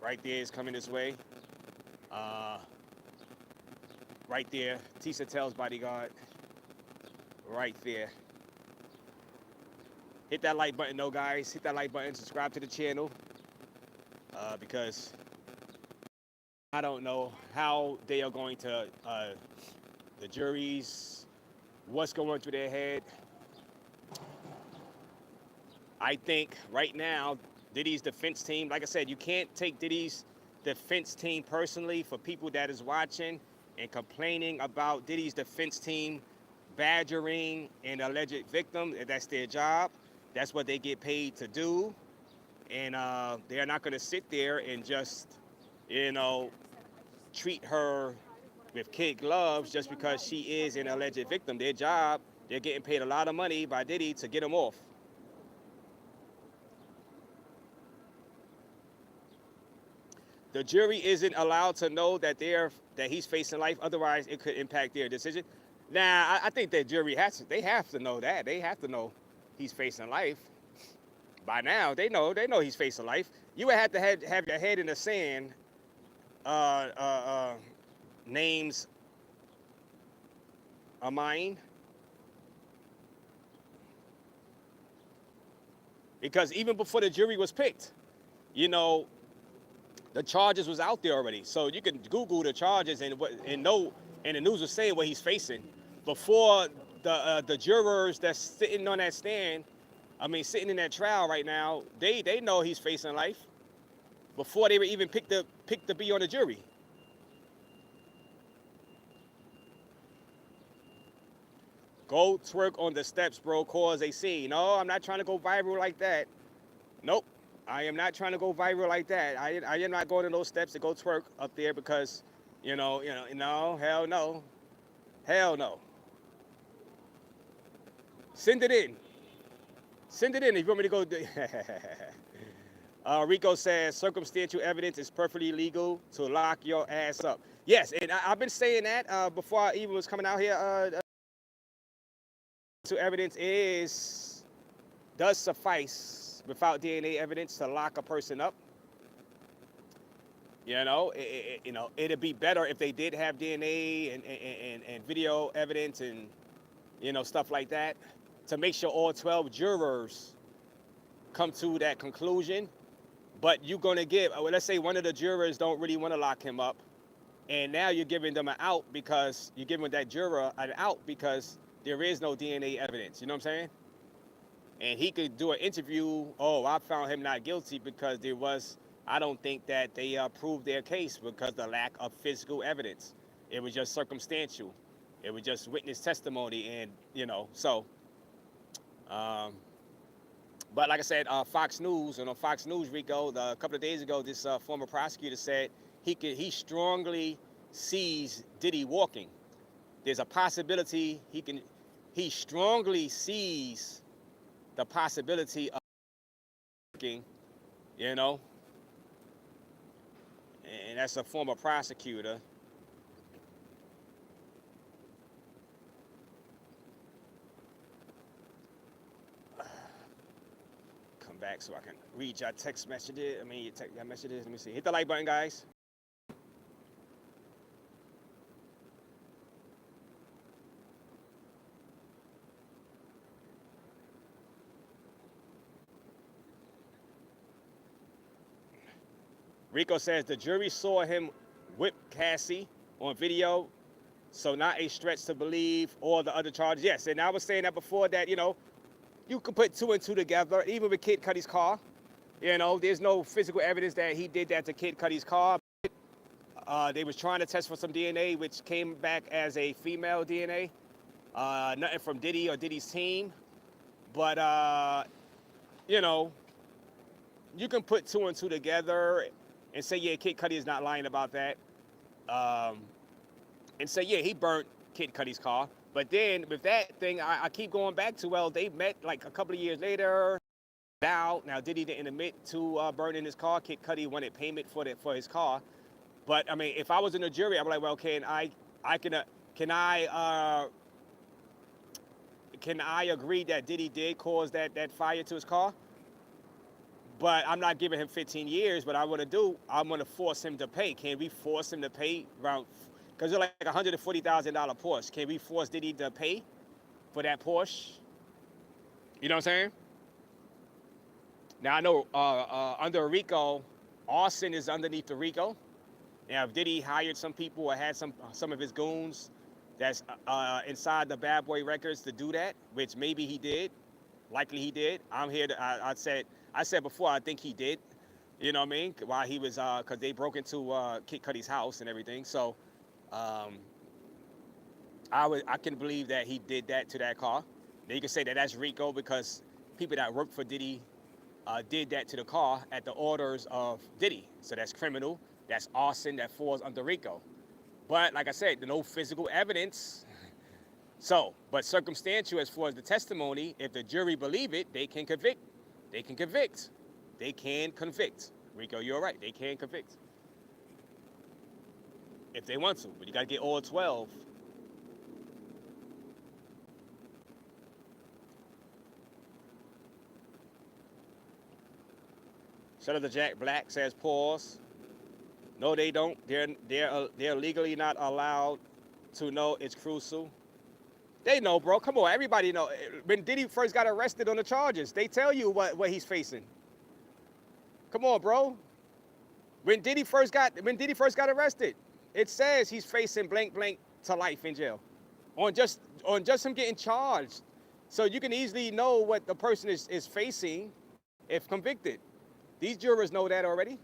Right there is coming this way. Right there, Tisa Tell's bodyguard. Right there. Hit that like button, though, guys. Hit that like button. Subscribe to the channel because I don't know how they are going to, the juries, what's going through their head. I think right now, Diddy's defense team, like I said, you can't take Diddy's defense team personally. For people that is watching and complaining about Diddy's defense team badgering an alleged victim, that's their job. That's what they get paid to do. And they're not going to sit there and just, you know, treat her with kid gloves just because she is an alleged victim. Their job, they're getting paid a lot of money by Diddy to get them off. The jury isn't allowed to know that he's facing life. Otherwise, it could impact their decision. Now, I think that jury they have to know that. They have to know he's facing life. By now, they know he's facing life. You would have to have your head in the sand. Names are mine. Because even before the jury was picked, you know, the charges was out there already. So you can Google the charges and know, and the news was saying what he's facing. Before the jurors that's sitting on that stand, sitting in that trial right now, they know he's facing life before they were even picked to be on the jury. Go twerk on the steps, bro, cause a scene. No, I'm not trying to go viral like that. Nope, I am not trying to go viral like that. I am not going to those steps to go twerk up there because, no, hell no. Hell no. Send it in. Send it in if you want me to go. Rico says circumstantial evidence is perfectly legal to lock your ass up. Yes, and I've been saying that before I even was coming out here. Evidence does suffice without DNA evidence to lock a person up. It'd be better if they did have DNA and video evidence and stuff like that to make sure all 12 jurors come to that conclusion. But you're gonna give, let's say one of the jurors don't really want to lock him up, and now you're giving them an out because you're giving that juror an out because there is no DNA evidence. You know what I'm saying? and he could do an interview. Oh, I found him not guilty because there was. I don't think that they proved their case because the lack of physical evidence. It was just circumstantial. It was just witness testimony, and so. Um, but like I said, Fox News, and on Fox News, Rico, a couple of days ago, this former prosecutor said he strongly sees Diddy walking. There's a possibility he strongly sees the possibility of walking, and that's a former prosecutor. Come back so I can read your text messages. Your text messages. Let me see. Hit the like button, guys. Rico says the jury saw him whip Cassie on video, so not a stretch to believe all the other charges. Yes, and I was saying that before that, you could put 2 and 2 together, even with Kid Cudi's car. There's no physical evidence that he did that to Kid Cudi's car. They was trying to test for some DNA, which came back as a female DNA. Nothing from Diddy or Diddy's team. But, you can put 2 and 2 together and say, yeah, Kid Cudi is not lying about that. And say, yeah, he burnt Kid Cudi's car. But then with that thing, I keep going back to, well, they met like a couple of years later. Now Diddy didn't admit to burning his car. Kid Cudi wanted payment for his car. But if I was in the jury, I'd be like, well, can I agree that Diddy did cause that fire to his car? But I'm not giving him 15 years. What I want to do, I'm going to force him to pay. Can we force him to pay around, because they're like a $140,000 Porsche. Can we force Diddy to pay for that Porsche? You know what I'm saying? Now I know under Rico, Austin is underneath the Rico. Now if Diddy hired some people or had some of his goons that's inside the Bad Boy Records to do that, which maybe he did, likely he did. I'm here to, I said before, I think he did. You know what I mean? While he was, because they broke into Kid Cudi's house and everything. So I can believe that he did that to that car. Now you can say that that's Rico because people that work for Diddy did that to the car at the orders of Diddy. So that's criminal. That's arson. That falls under Rico. But like I said, there's no physical evidence. So, but circumstantial as far as the testimony, if the jury believe it, they can convict. They can convict. They can convict. Rico, you're right. They can convict. If they want to. But you got to get all 12. Shout out to Jack Black, says pause. No, they don't. They're legally not allowed to know. It's crucial. They know, bro. Come on, everybody know. When Diddy first got arrested on the charges, they tell you what he's facing. Come on, bro. When Diddy first got arrested, it says he's facing blank to life in jail, on just him getting charged. So you can easily know what the person is facing if convicted. These jurors know that already.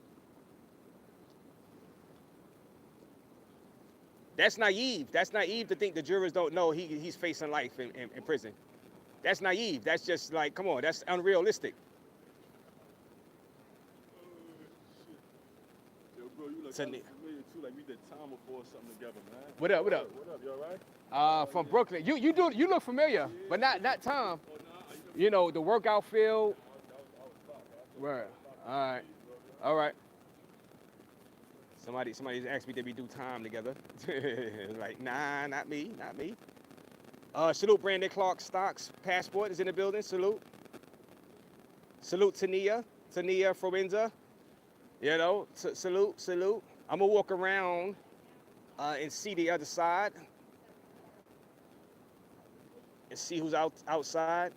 That's naive. That's naive to think the jurors don't know he's facing life in prison. That's naive. That's just like, come on, that's unrealistic. Yo, bro, you look familiar too. Like we did time before or something together, man. What up? What up? You all right? From Brooklyn. You look familiar, but not Tom. You know, the workout field. Right. All right. Somebody asked me did we do time together. Like, nah, not me. Salute Brandon Clark Stocks. Passport is in the building. Salute Tania Froenza. You know, salute. I'm gonna walk around and see the other side and see who's outside.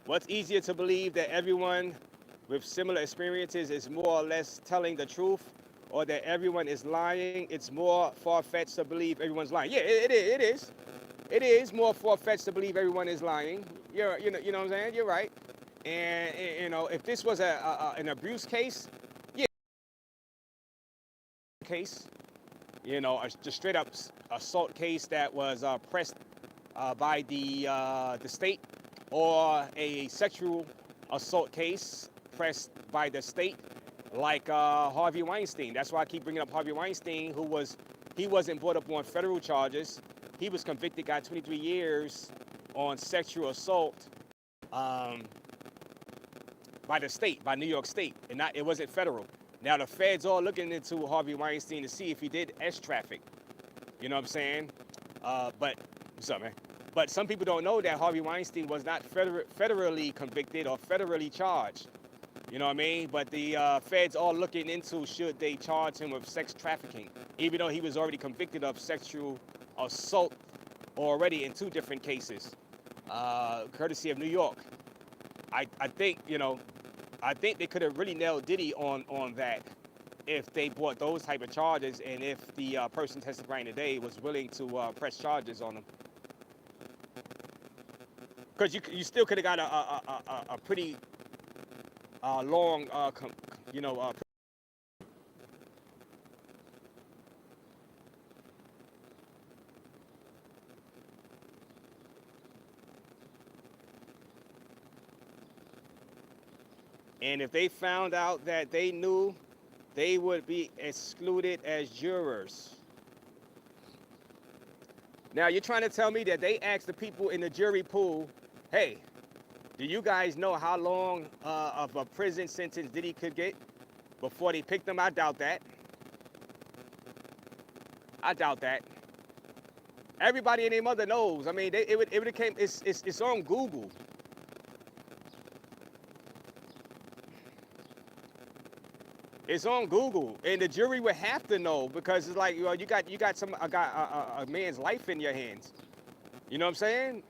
What's easier to believe that everyone with similar experiences is more or less telling the truth, or that everyone is lying? It's more far-fetched to believe everyone's lying. Yeah, it is. It is more far-fetched to believe everyone is lying. You know what I'm saying? You're right. And if this was an abuse case, yeah, case, just straight up assault case that was pressed by the state, or a sexual assault case pressed by the state, like Harvey Weinstein. That's why I keep bringing up Harvey Weinstein, he wasn't brought up on federal charges. He was convicted, got 23 years on sexual assault by the state, by New York State, and it wasn't federal. Now the feds are looking into Harvey Weinstein to see if he did S traffic. You know what I'm saying? But what's up, man? But some people don't know that Harvey Weinstein was not federally convicted or federally charged. You know what I mean? But the feds are looking into should they charge him with sex trafficking, even though he was already convicted of sexual assault already in 2 different cases, courtesy of New York. I think they could have really nailed Diddy on that if they brought those type of charges, and if the person testifying today was willing to press charges on him. Because you still could have got a pretty long, and if they found out that they knew, they would be excluded as jurors. Now, you're trying to tell me that they asked the people in the jury pool, hey, do you guys know how long of a prison sentence Diddy could get before they picked him? I doubt that. I doubt that. Everybody and their mother knows. I mean, it would have came. It's on Google. It's on Google, and the jury would have to know, because it's like, you got a man's life in your hands. You know what I'm saying?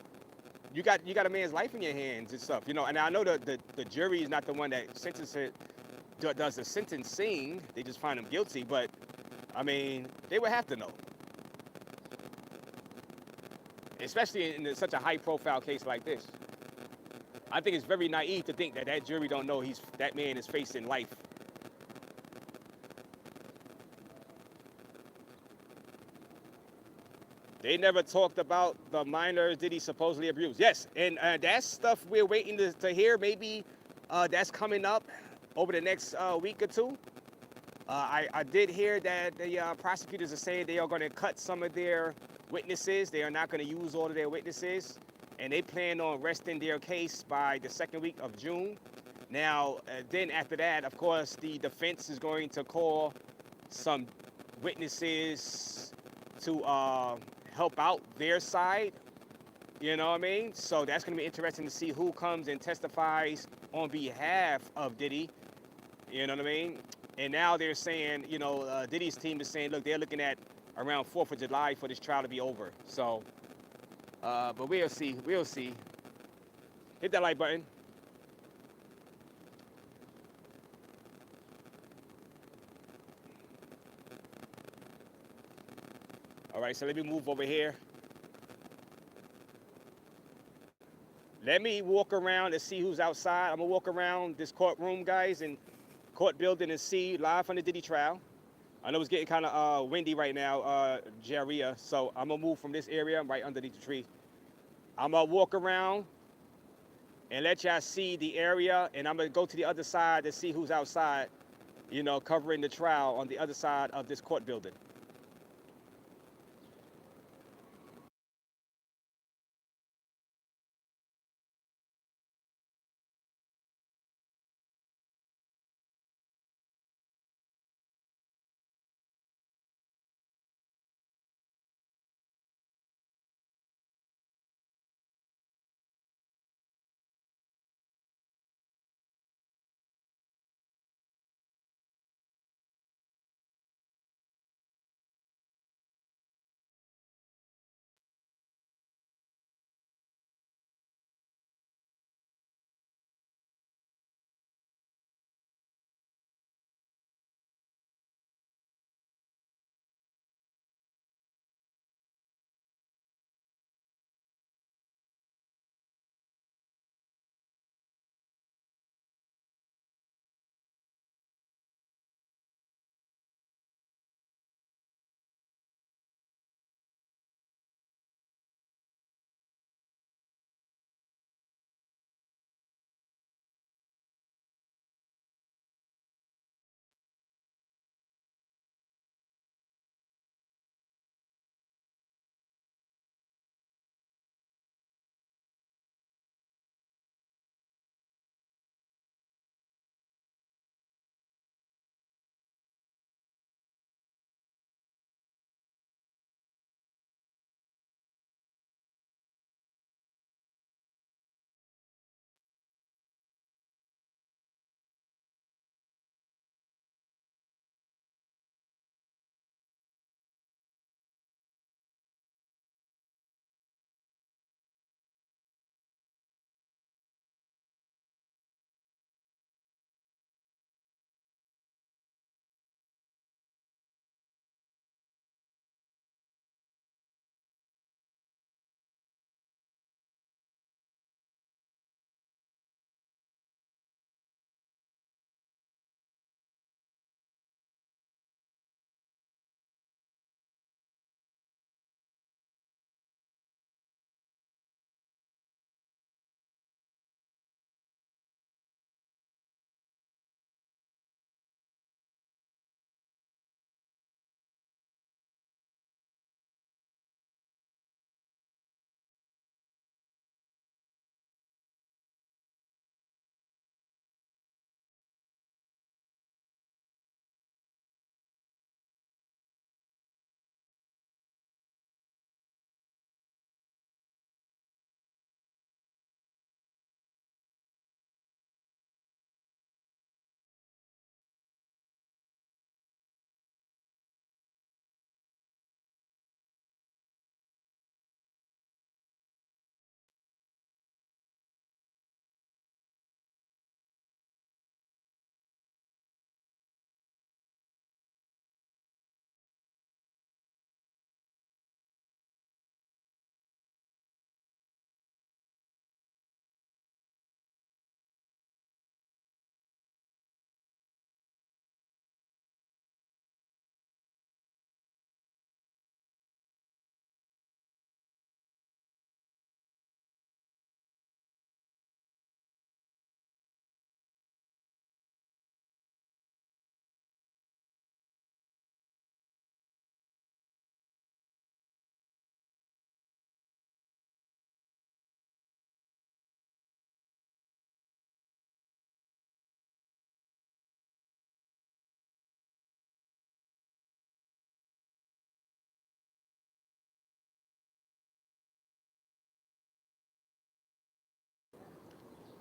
You got a man's life in your hands and stuff. And I know the jury is not the one that does the sentencing. They just find him guilty, but I mean, they would have to know, especially in such a high-profile case like this. I think it's very naive to think that jury don't know that man is facing life. They never talked about the minors Diddy supposedly abused. Yes, and that's stuff we're waiting to hear. Maybe that's coming up over the next week or 2. I did hear that the prosecutors are saying they are going to cut some of their witnesses. They are not going to use all of their witnesses, and they plan on resting their case by the 2nd week of June. Now, then after that, of course, the defense is going to call some witnesses to help out their side. You know what I mean? So that's going to be interesting to see who comes and testifies on behalf of Diddy. You know what I mean? And now they're saying, Diddy's team is saying, look, they're looking at around 4th of July for this trial to be over. So, but we'll see. We'll see. Hit that like button. All right, so let me move over here. Let me walk around and see who's outside. I'm going to walk around this courtroom, guys, and court building and see live from the Diddy trial. I know it's getting kind of windy right now, Jaria, so I'm going to move from this area. I'm right underneath the tree. I'm going to walk around and let y'all see the area, and I'm going to go to the other side to see who's outside, covering the trial on the other side of this court building.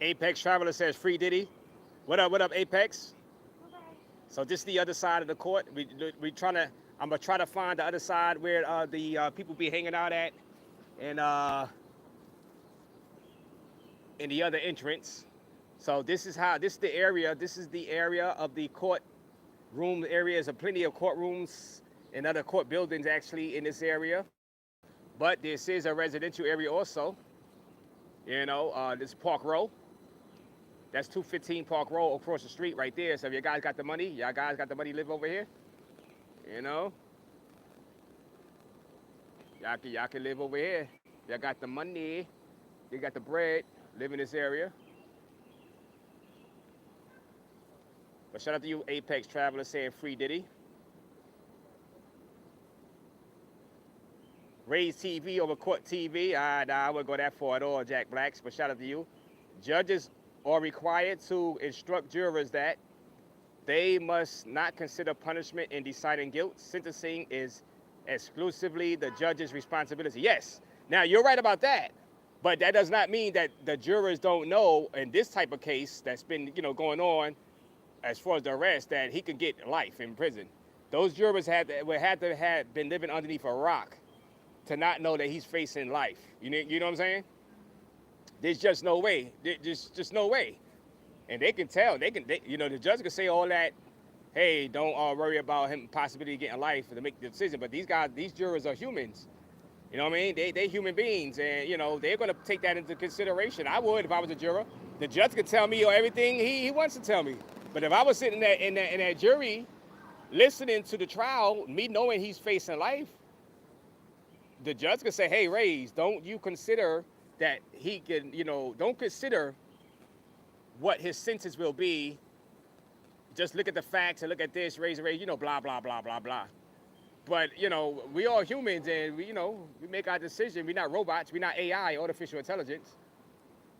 Apex Traveler says free Diddy. What up, Apex? So this is the other side of the court. We trying to. I'm gonna try to find the other side where the people be hanging out at, and in the other entrance. So this is how. This is the area. This is the area of the court room areas. There's plenty of courtrooms and other court buildings actually in this area. But this is a residential area also. You know, this is Park Row. That's 215 Park Row across the street right there. So if you guys got the money, y'all guys got the money, live over here. You know, y'all can live over here. Y'all got the money, you got the bread, live in this area. But shout out to you, Apex Traveler, saying free Diddy. Raze TV over Court TV. Nah, I wouldn't go that far at all, Jack Blacks. But shout out to you. Judges are required to instruct jurors that they must not consider punishment in deciding guilt. Sentencing is exclusively the judge's responsibility. Yes. Now, you're right about that. But that does not mean that the jurors don't know in this type of case that's been, going on as far as the arrest, that he could get life in prison. Those jurors would have to have been living underneath a rock to not know that he's facing life. You know what I'm saying? There's just no way. There's just no way. And they can tell. The judge can say all that. Hey, don't worry about him possibly getting life to make the decision. But these jurors are humans. You know what I mean? They human beings, and they're gonna take that into consideration. I would if I was a juror. The judge could tell me everything he wants to tell me. But if I was sitting there in that jury, listening to the trial, me knowing he's facing life, the judge could say, "Hey, Raze, don't you consider that he can? Don't consider what his sentence will be. Just look at the facts and look at this, Raze, blah blah blah blah blah." But we are humans, and we make our decision. We're not robots. We're not AI, artificial intelligence,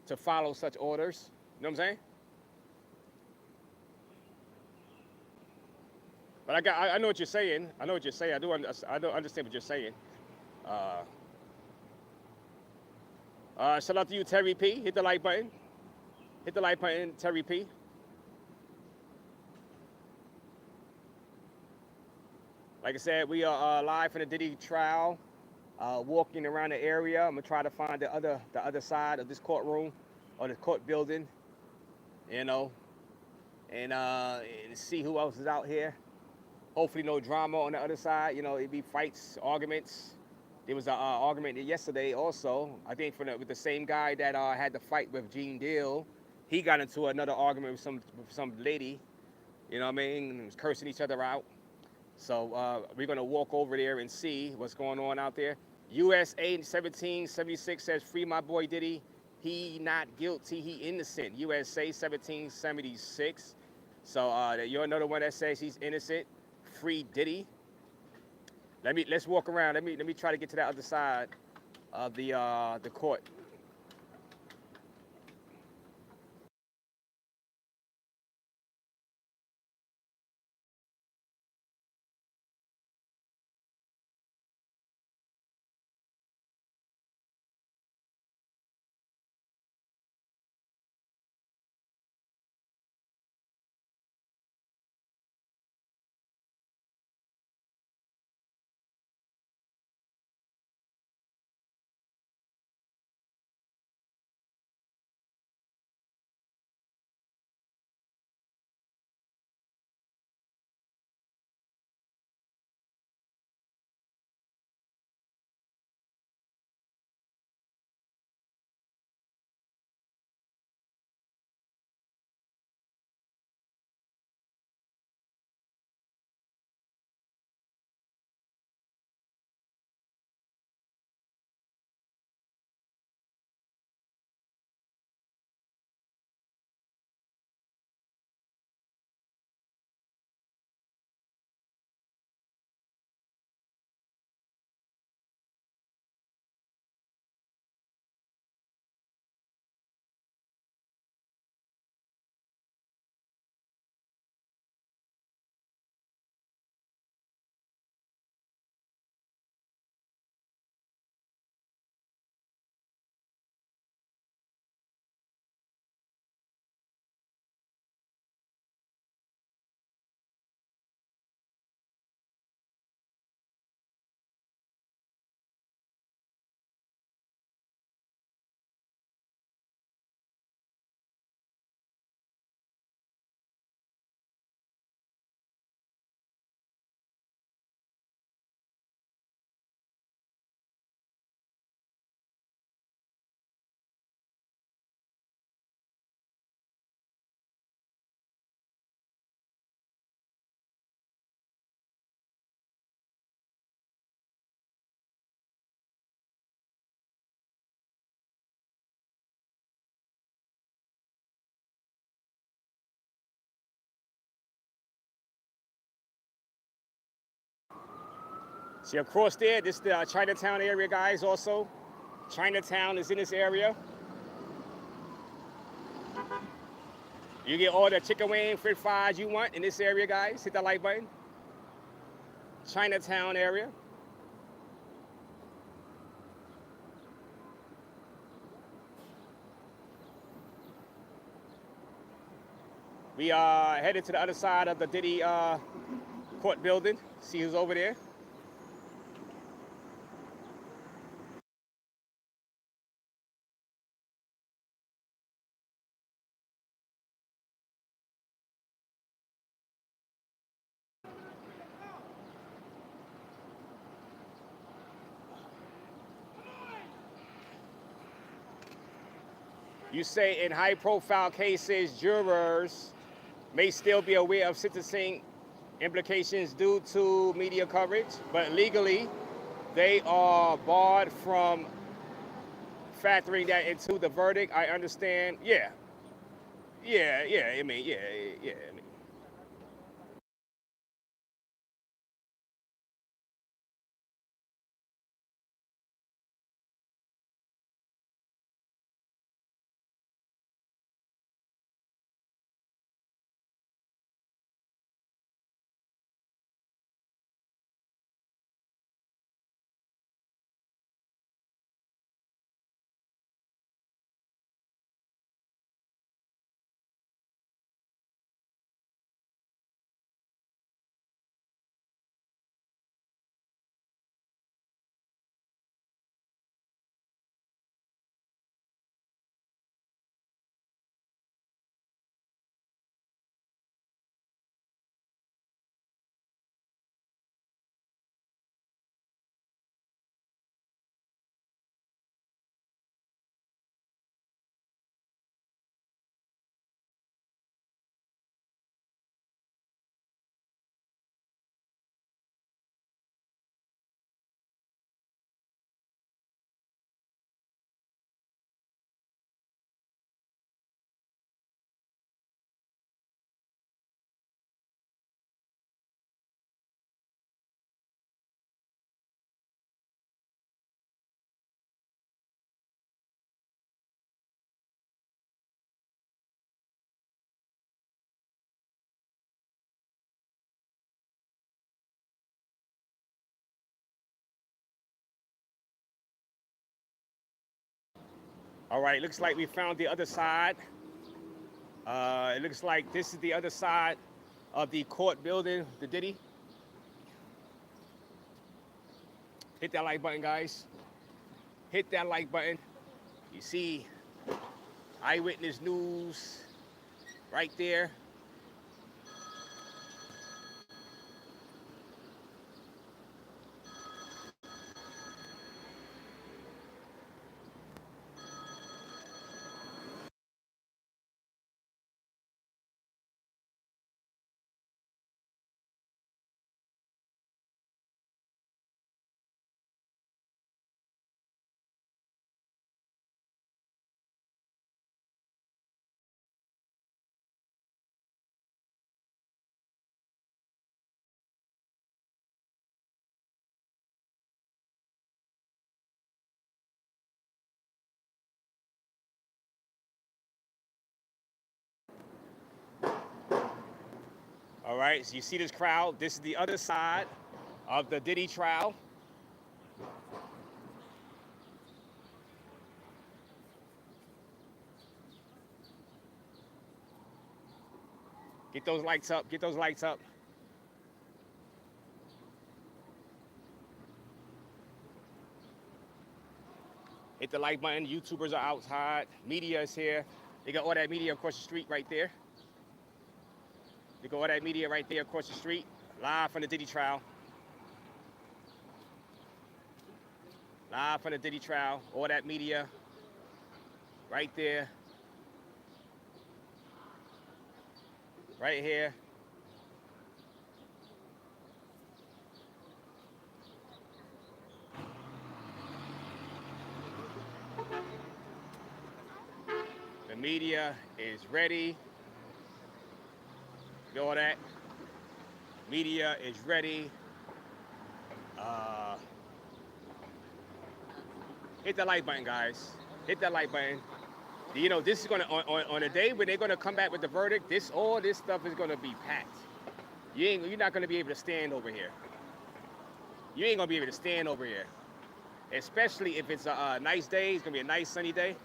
to follow such orders. You know what I'm saying? But I know what you're saying. I know what you're saying. I do understand what you're saying. Shout out to you, Terry P. Hit the like button. Hit the like button, Terry P. Like I said, we are live from the Diddy trial, walking around the area. I'm gonna try to find the other side of this courtroom or the court building, and see who else is out here. Hopefully, no drama on the other side. It'd be fights, arguments. There was an argument yesterday also. I think with the same guy that had the fight with Gene Deal. He got into another argument with some lady. You know what I mean? Was cursing each other out. So we're gonna walk over there and see what's going on out there. USA 1776 says, "Free my boy Diddy. He not guilty. He innocent." USA 1776. So you're another one that says he's innocent. Free Diddy. Let's walk around. Let me try to get to that other side of the court. See across there, this is the Chinatown area, guys, also. Chinatown is in this area. You get all the chicken wing, french fries you want in this area, guys. Hit that like button. Chinatown area. We are headed to the other side of the Diddy court building. See who's over there. You say in high-profile cases, jurors may still be aware of sentencing implications due to media coverage, but legally, they are barred from factoring that into the verdict. I understand. Yeah. I mean. All right, looks like we found the other side. It looks like this is the other side of the court building, the Diddy. Hit that like button, guys. Hit that like button. You see Eyewitness News right there. All right, so you see this crowd. This is the other side of the Diddy trial. Get those lights up. Get those lights up. Hit the like button. YouTubers are outside. Media is here. They got all that media across the street right there. They got all that media right there across the street. Live from the Diddy trial. Live from the Diddy trial. All that media right there. Right here. The media is ready. You know all that? Media is ready. Uh, hit the like button, guys. Hit that like button. You know, this is gonna on a day when they're gonna come back with the verdict. All this stuff is gonna be packed. You're not gonna be able to stand over here. You ain't gonna be able to stand over here, especially if it's a nice day. It's gonna be a nice sunny day.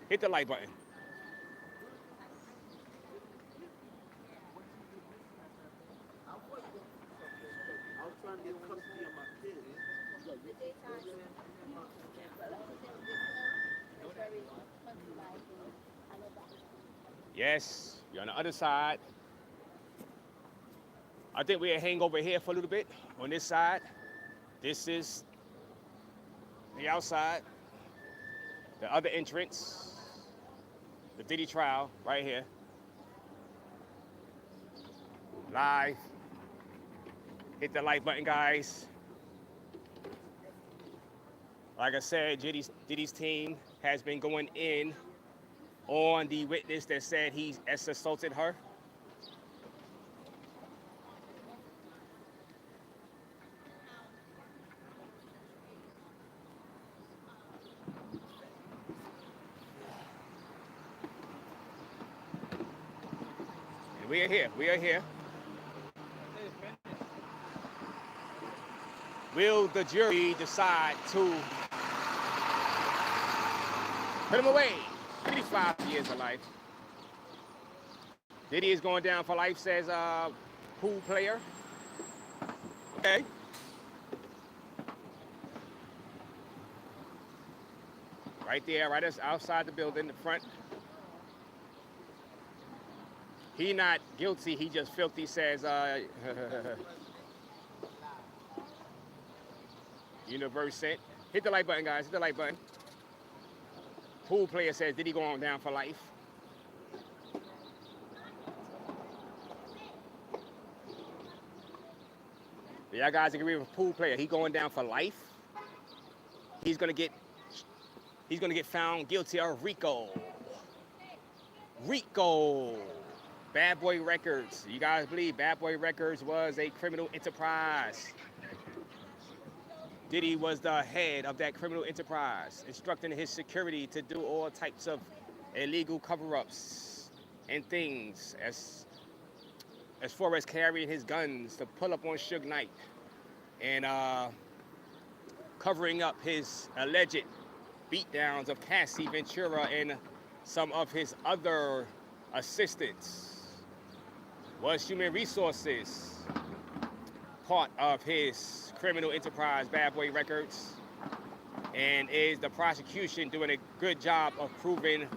Hit the like button. I'm trying to get custody of my kids. Yes, you're on the other side. I think we'll hang over here for a little bit on this side. This is the outside, the other entrance, the Diddy trial right here. Live. Hit the like button, guys. Like I said, Diddy's team has been going in on the witness that said he assaulted her. And we are here. We are here. Will the jury decide to put him away? 35 years of life. Diddy is going down for life, says pool player. Okay. Right there, right outside the building, the front. He not guilty, he just filthy, says Universe sent. Hit the like button, guys. Hit the like button. Pool player says, Diddy going down for life? Do y'all guys agree with pool player? He going down for life? He's gonna get found guilty of Rico. Rico. Bad Boy Records. You guys believe Bad Boy Records was a criminal enterprise? Diddy was the head of that criminal enterprise, instructing his security to do all types of illegal cover-ups and things, as far as carrying his guns to pull up on Suge Knight and covering up his alleged beatdowns of Cassie Ventura and some of his other assistants. Was human resources part of his criminal enterprise, Bad Boy Records? And is the prosecution doing a good job of proving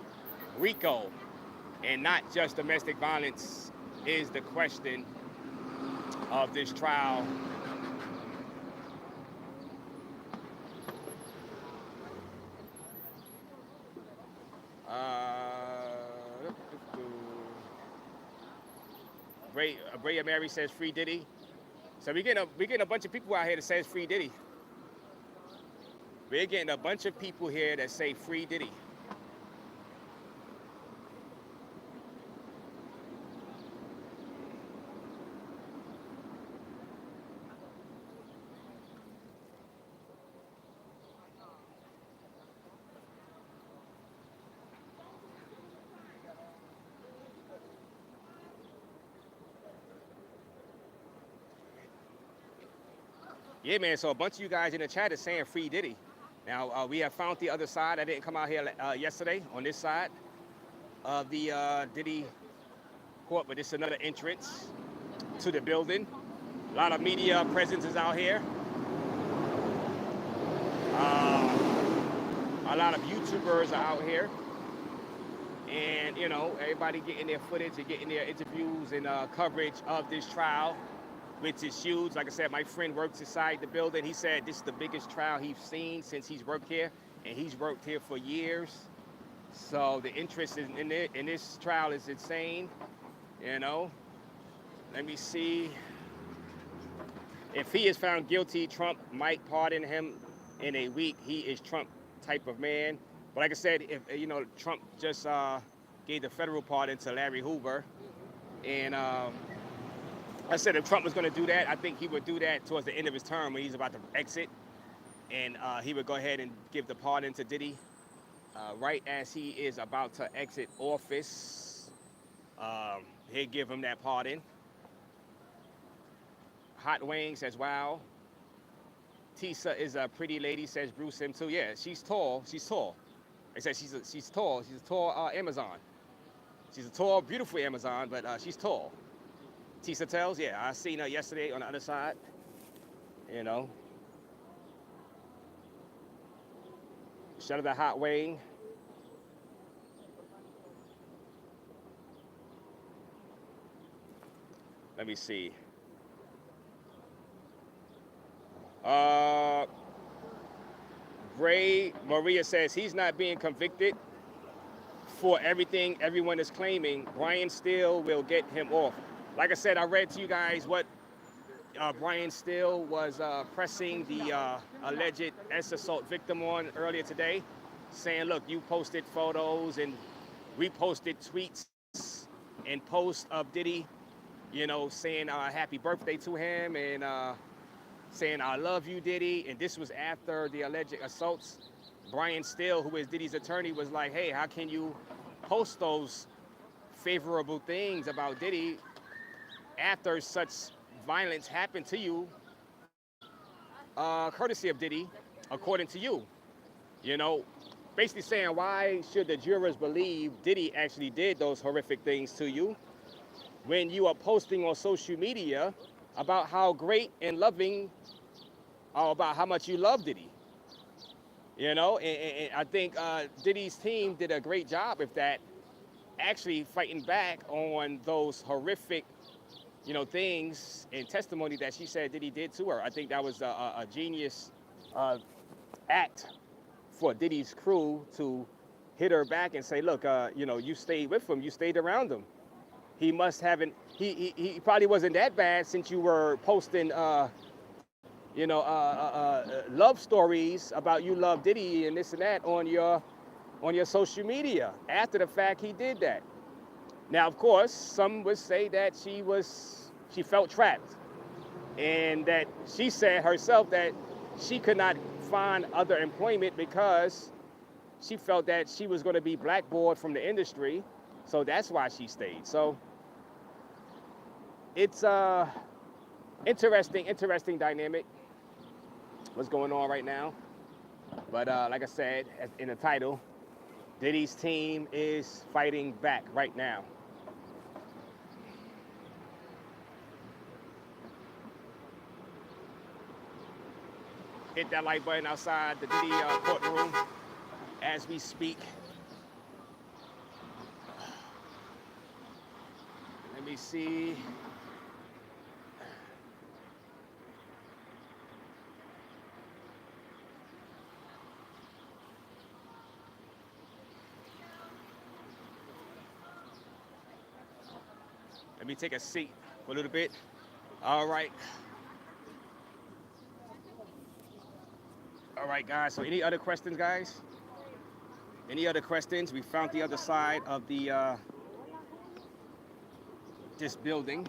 Rico and not just domestic violence is the question of this trial. Brea Mary says free Diddy. So we getting a bunch of people out here that says free Diddy. We're getting a bunch of people here that say free Diddy. Yeah, man, so a bunch of you guys in the chat is saying free Diddy. Now, we have found the other side. I didn't come out here yesterday on this side of the Diddy court, but this is another entrance to the building. A lot of media presence is out here. A lot of YouTubers are out here. And, you know, everybody getting their footage and getting their interviews and coverage of this trial, which is huge. Like I said, my friend works inside the building. He said this is the biggest trial he's seen since he's worked here, and he's worked here for years. So the interest in this trial is insane, you know. Let me see. If he is found guilty, Trump might pardon him in a week. He is Trump type of man. But like I said, if you know, Trump just gave the federal pardon to Larry Hoover. And I said if Trump was going to do that, I think he would do that towards the end of his term when he's about to exit. And he would go ahead and give the pardon to Diddy right as he is about to exit office. He'd give him that pardon. Hot Wings says, wow. Tisa is a pretty lady, says Bruce him too. Yeah, she's tall. She's tall. They said she's tall. She's a tall Amazon. She's a tall, beautiful Amazon, but she's tall. Tisa tells, yeah, I seen her yesterday on the other side. You know. Shout out to Hot Wing. Let me see. Bray Maria says he's not being convicted for everything everyone is claiming. Brian Steele will get him off. Like I said, I read to you guys what Brian Steele was pressing the alleged assault victim on earlier today, saying, look, you posted photos and reposted tweets and posts of Diddy, you know, saying happy birthday to him and saying, I love you, Diddy. And this was after the alleged assaults. Brian Steele, who is Diddy's attorney, was like, hey, how can you post those favorable things about Diddy after such violence happened to you, courtesy of Diddy, according to you? You know, basically saying, why should the jurors believe Diddy actually did those horrific things to you when you are posting on social media about how great and loving, about how much you love Diddy? You know, and I think Diddy's team did a great job with that, actually fighting back on those horrific, you know, things and testimony that she said Diddy did to her. I think that was a genius act for Diddy's crew to hit her back and say, look, you know, you stayed with him, you stayed around him. He must haven't, he probably wasn't that bad since you were posting, you know, love stories about you love Diddy and this and that on your social media. After the fact, he did that. Now, of course, some would say that she felt trapped, and that she said herself that she could not find other employment because she felt that she was going to be blackballed from the industry, so that's why she stayed. So it's interesting dynamic what's going on right now. But like I said in the title, Diddy's team is fighting back right now. Hit that like button outside the Diddy courtroom as we speak. Let me see. Let me take a seat for a little bit. All right. All right, guys. So any other questions, guys? Any other questions? We found the other side of the this building.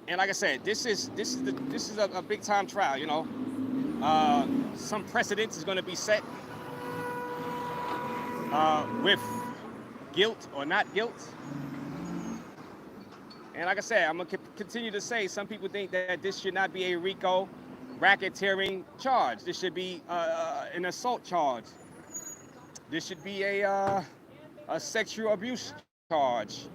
And like I said, this is a big time trial. You know, some precedents is going to be set with guilt or not guilt. And like I said, I'm going to continue to say, some people think that this should not be a Rico racketeering charge. This should be an assault charge. This should be a sexual abuse charge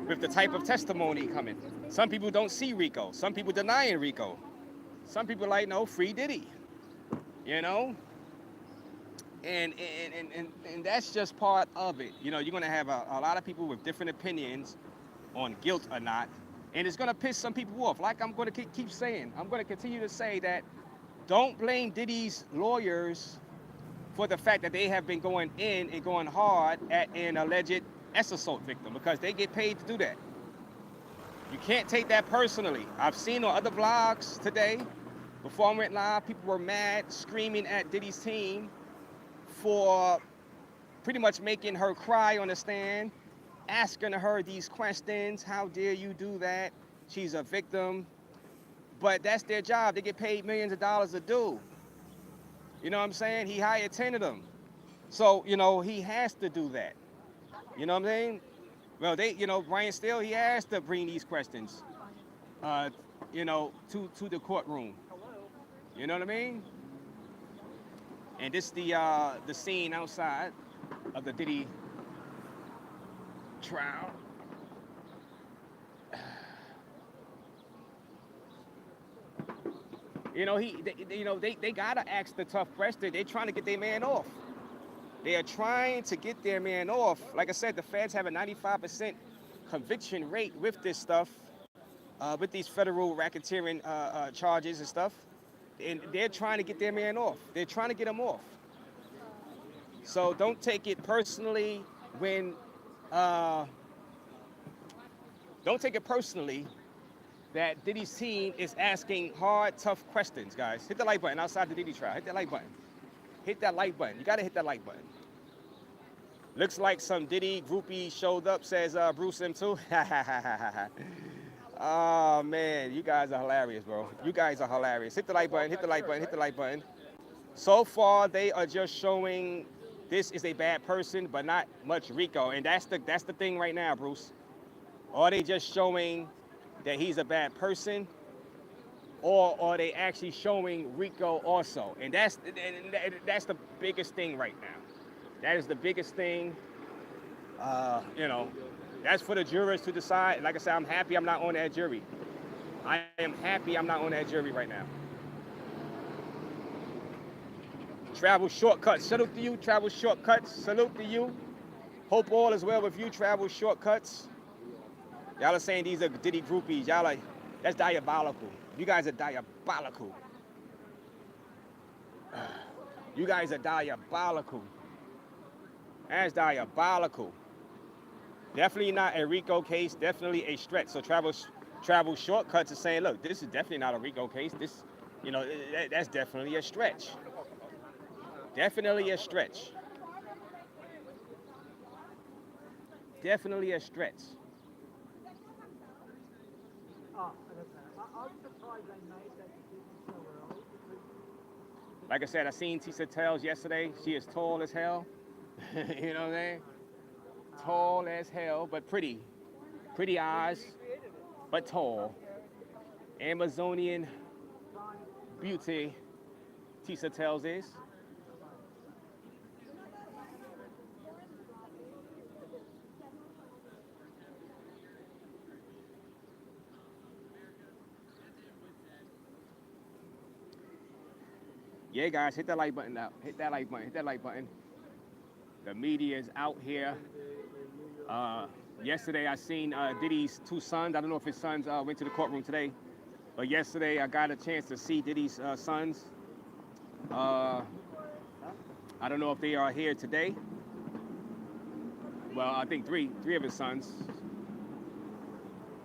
with the type of testimony coming. Some people don't see Rico. Some people denying Rico. Some people like, no, free Diddy. You know? And that's just part of it. You know, you're going to have a lot of people with different opinions on guilt or not, and it's going to piss some people off. Like I'm going to keep saying, I'm going to continue to say that don't blame Diddy's lawyers for the fact that they have been going in and going hard at an alleged assault victim, because they get paid to do that. You can't take that personally. I've seen on other vlogs today, before I went live, people were mad, screaming at Diddy's team, saying, look, you stayed with him, you stayed around him. He must have been that bad. for pretty much making her cry on the stand, asking her these questions. How dare you do that? She's a victim. But that's their job. They get paid millions of dollars to do. You know what I'm saying? He hired 10 of them. So, you know, he has to do that. You know what I'm saying? Well, Brian Steele, he has to bring these questions, you know, to the courtroom. You know what I mean? And this is the scene outside of the Diddy trial. You know, they gotta ask the tough question. They're trying to get their man off. They are trying to get their man off. Like I said, the feds have a 95% conviction rate with this stuff, with these federal racketeering charges and stuff. And they're trying to get their man off. They're trying to get him off. So don't take it personally when, don't take it personally that Diddy's team is asking hard, tough questions, guys. Hit the like button outside the Diddy trial. Hit that like button. Hit that like button. You gotta hit that like button. Looks like some Diddy groupie showed up, says Bruce M2. Oh man, you guys are hilarious, bro. You guys are hilarious. Hit the like button, hit the like button, hit the like button. So far, they are just showing this is a bad person, but not much Rico. And that's the thing right now, Bruce. Are they just showing that he's a bad person, or are they actually showing Rico also? And that's the biggest thing right now. That is the biggest thing. You know, that's for the jurors to decide. Like I said, I'm happy I'm not on that jury. I am happy I'm not on that jury right now. Travel Shortcuts. Salute to you, Travel Shortcuts. Salute to you. Hope all is well with you, Travel Shortcuts. Y'all are saying these are Diddy groupies. Y'all are, that's diabolical. You guys are diabolical. You guys are diabolical. That's diabolical. Definitely not a Rico case. Definitely a stretch. So Travel Shortcuts is saying, look, this is definitely not a Rico case. This, you know, that's definitely a stretch. Definitely a stretch. Definitely a stretch. Like I said, I seen Tisa Tells yesterday. She is tall as hell. You know what I'm saying? Tall as hell, but pretty. Pretty eyes, but tall. Amazonian beauty, Tisa Tells is. Yeah, guys, hit that like button now. Hit that like button. Hit that like button. The media is out here. Yesterday, I seen Diddy's two sons. I don't know if his sons went to the courtroom today, but yesterday I got a chance to see Diddy's sons. I don't know if they are here today. Well, I think three of his sons.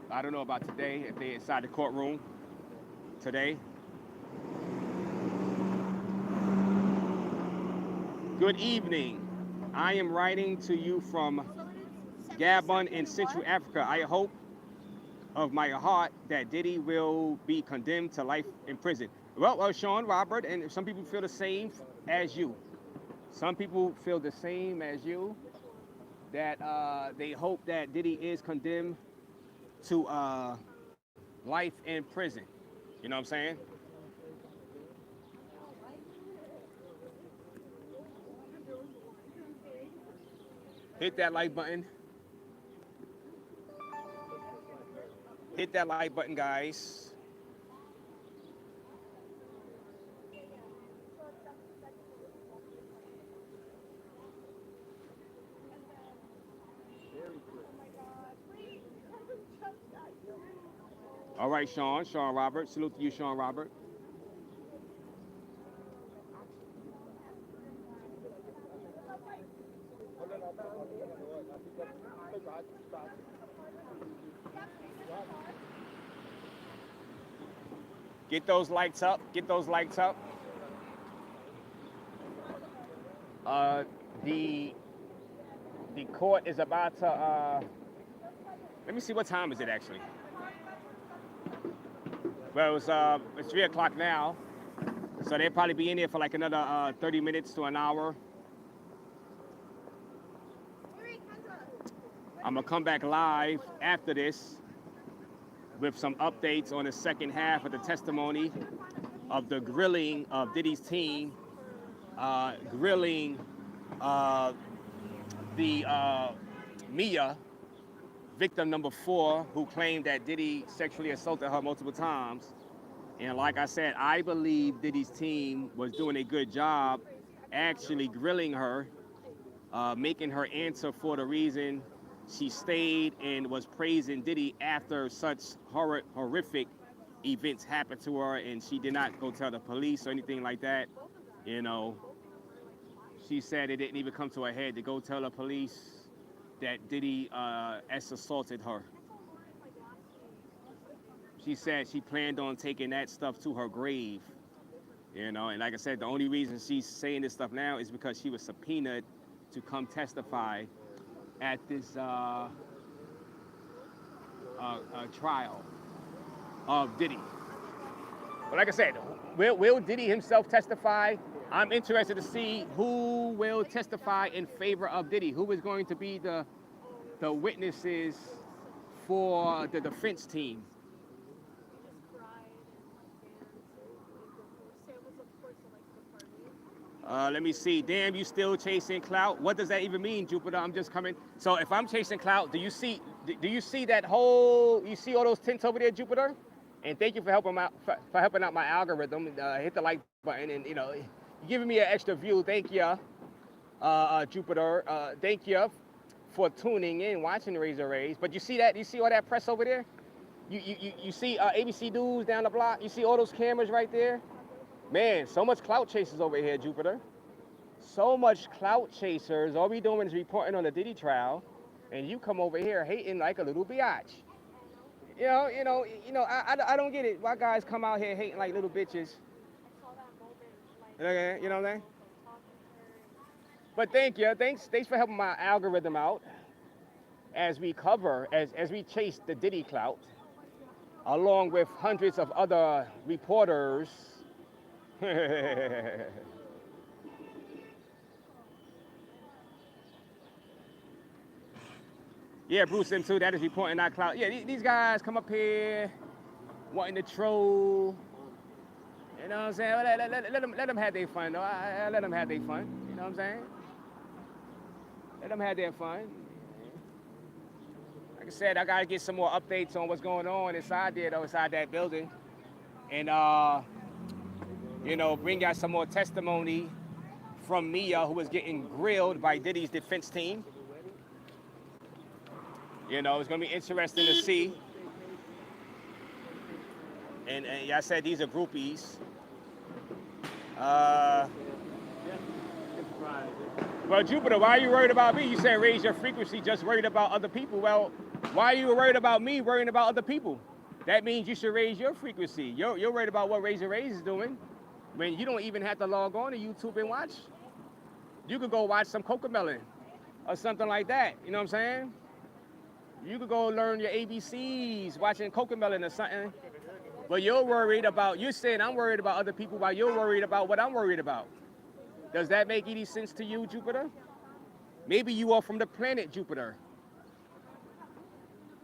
I don't know about today, if they're inside the courtroom today. Good evening. I am writing to you from Gabon in Central Africa. I hope of my heart that Diddy will be condemned to life in prison. Well, Sean, Robert, and some people feel the same as you. Some people feel the same as you, that they hope that Diddy is condemned to life in prison. You know what I'm saying? Hit that like button. Hit that like button, guys. All right, Sean Robert. Salute to you, Sean Robert. Get those lights up. Get those lights up. The court is about to. Let me see, what time is it actually? Well, it's 3 o'clock now, so they'll probably be in here for like another 30 minutes to an hour. I'm gonna come back live after this with some updates on the second half of the testimony of the grilling of Diddy's team, grilling the Mia, victim number 4, who claimed that Diddy sexually assaulted her multiple times. And like I said, I believe Diddy's team was doing a good job actually grilling her, making her answer for the reason she stayed and was praising Diddy after such horrific events happened to her, and she did not go tell the police or anything like that. You know, she said it didn't even come to her head to go tell the police that Diddy assaulted her. She said she planned on taking that stuff to her grave. You know, and like I said, the only reason she's saying this stuff now is because she was subpoenaed to come testify at this trial of Diddy. But like I said, will Diddy himself testify? I'm interested to see who will testify in favor of Diddy. Who is going to be the witnesses for the defense team? Let me see. Damn, you still chasing clout? What does that even mean, Jupiter? I'm just coming. So if I'm chasing clout, do you see that whole? You see all those tints over there, Jupiter? And thank you for helping out my algorithm. Hit the like button, and you're giving me an extra view. Thank you, Jupiter. Thank you for tuning in, watching the Raze. But you see that? You see all that press over there? You see ABC News down the block? You see all those cameras right there? Man, so much clout chasers over here, Jupiter. So much clout chasers. All we doing is reporting on the Diddy trial, and you come over here hating like a little biatch. I don't get it. Why guys come out here hating like little bitches? Okay, you know what I'm saying? But thank you. Thanks for helping my algorithm out as we chase the Diddy clout, along with hundreds of other reporters. Yeah, Bruce M too. That is reporting not clout. Yeah, these guys come up here wanting to troll. You know what I'm saying? Let them have their fun, though. I let them have their fun. You know what I'm saying? Let them have their fun. Like I said, I gotta get some more updates on what's going on inside there, though, inside that building, and bring out some more testimony from Mia, who was getting grilled by Diddy's defense team. It's going to be interesting to see. And I said these are groupies. Well, Jupiter, why are you worried about me? You said raise your frequency, just worried about other people. Well, why are you worried about me worrying about other people? That means you should raise your frequency. You're worried about what Raze is doing, when you don't even have to log on to YouTube and watch. You could go watch some Cocomelon or something like that. You know what I'm saying? You could go learn your ABCs watching Cocomelon or something. But you're saying I'm worried about other people while you're worried about what I'm worried about. Does that make any sense to you, Jupiter? Maybe you are from the planet Jupiter.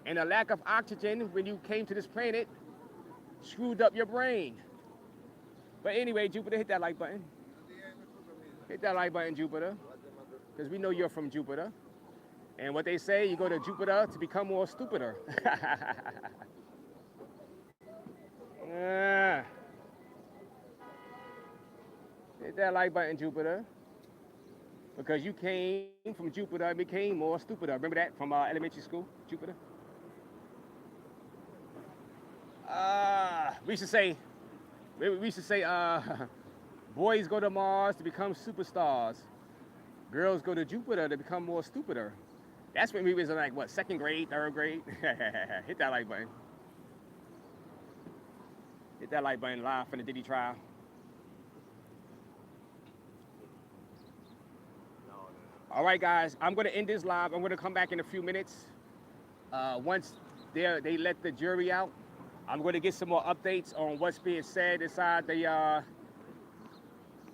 And a lack of oxygen when you came to this planet screwed up your brain. But anyway, Jupiter, hit that like button. Hit that like button, Jupiter. Because we know you're from Jupiter. And what they say, you go to Jupiter to become more stupider. Yeah. Hit that like button, Jupiter. Because you came from Jupiter and became more stupider. Remember that from elementary school, Jupiter? We should say, boys go to Mars to become superstars. Girls go to Jupiter to become more stupider. That's when we was in like, what, second grade, third grade? Hit that like button. Hit that like button live from the Diddy trial. All right, guys, I'm gonna end this live. I'm gonna come back in a few minutes. Once they let the jury out, I'm gonna get some more updates on what's being said inside the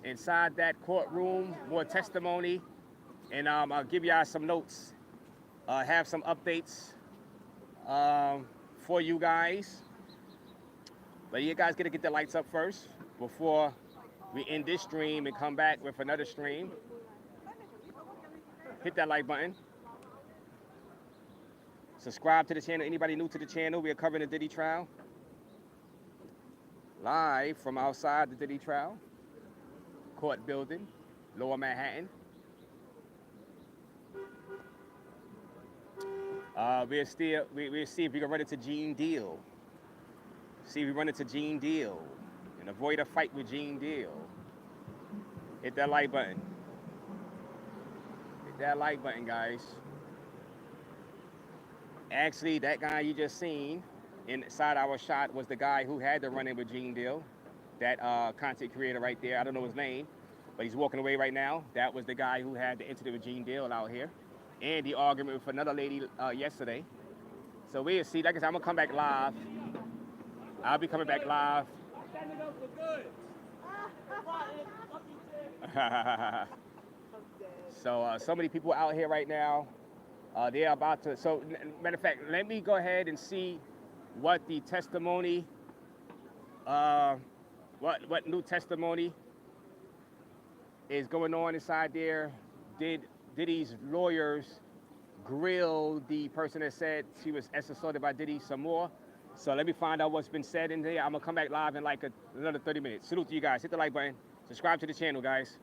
inside that courtroom, more testimony, and I'll give y'all some notes, have some updates for you guys. But you guys gotta get the lights up first before we end this stream and come back with another stream. Hit that like button. Subscribe to the channel. Anybody new to the channel, we are covering the Diddy trial. Live from outside the Diddy trial. Court building, Lower Manhattan. We'll see if we can run into Gene Deal. See if we run into Gene Deal and avoid a fight with Gene Deal. Hit that like button. Hit that like button, guys. Actually, that guy you just seen inside our shot was the guy who had the run-in with Gene Deal. That content creator right there. I don't know his name, but he's walking away right now. That was the guy who had the incident with Gene Deal out here. And the argument with another lady yesterday. So we'll see. Like I said, I'm going to come back live. I'll be coming back live. So many people out here right now. They're about to, so matter of fact, let me go ahead and see what the testimony, what new testimony is going on inside there. Diddy's lawyers grill the person that said she was assaulted by Diddy some more. So let me find out what's been said in there. I'm gonna come back live in like another 30 minutes. Salute to you guys. Hit the like button. Subscribe to the channel, guys.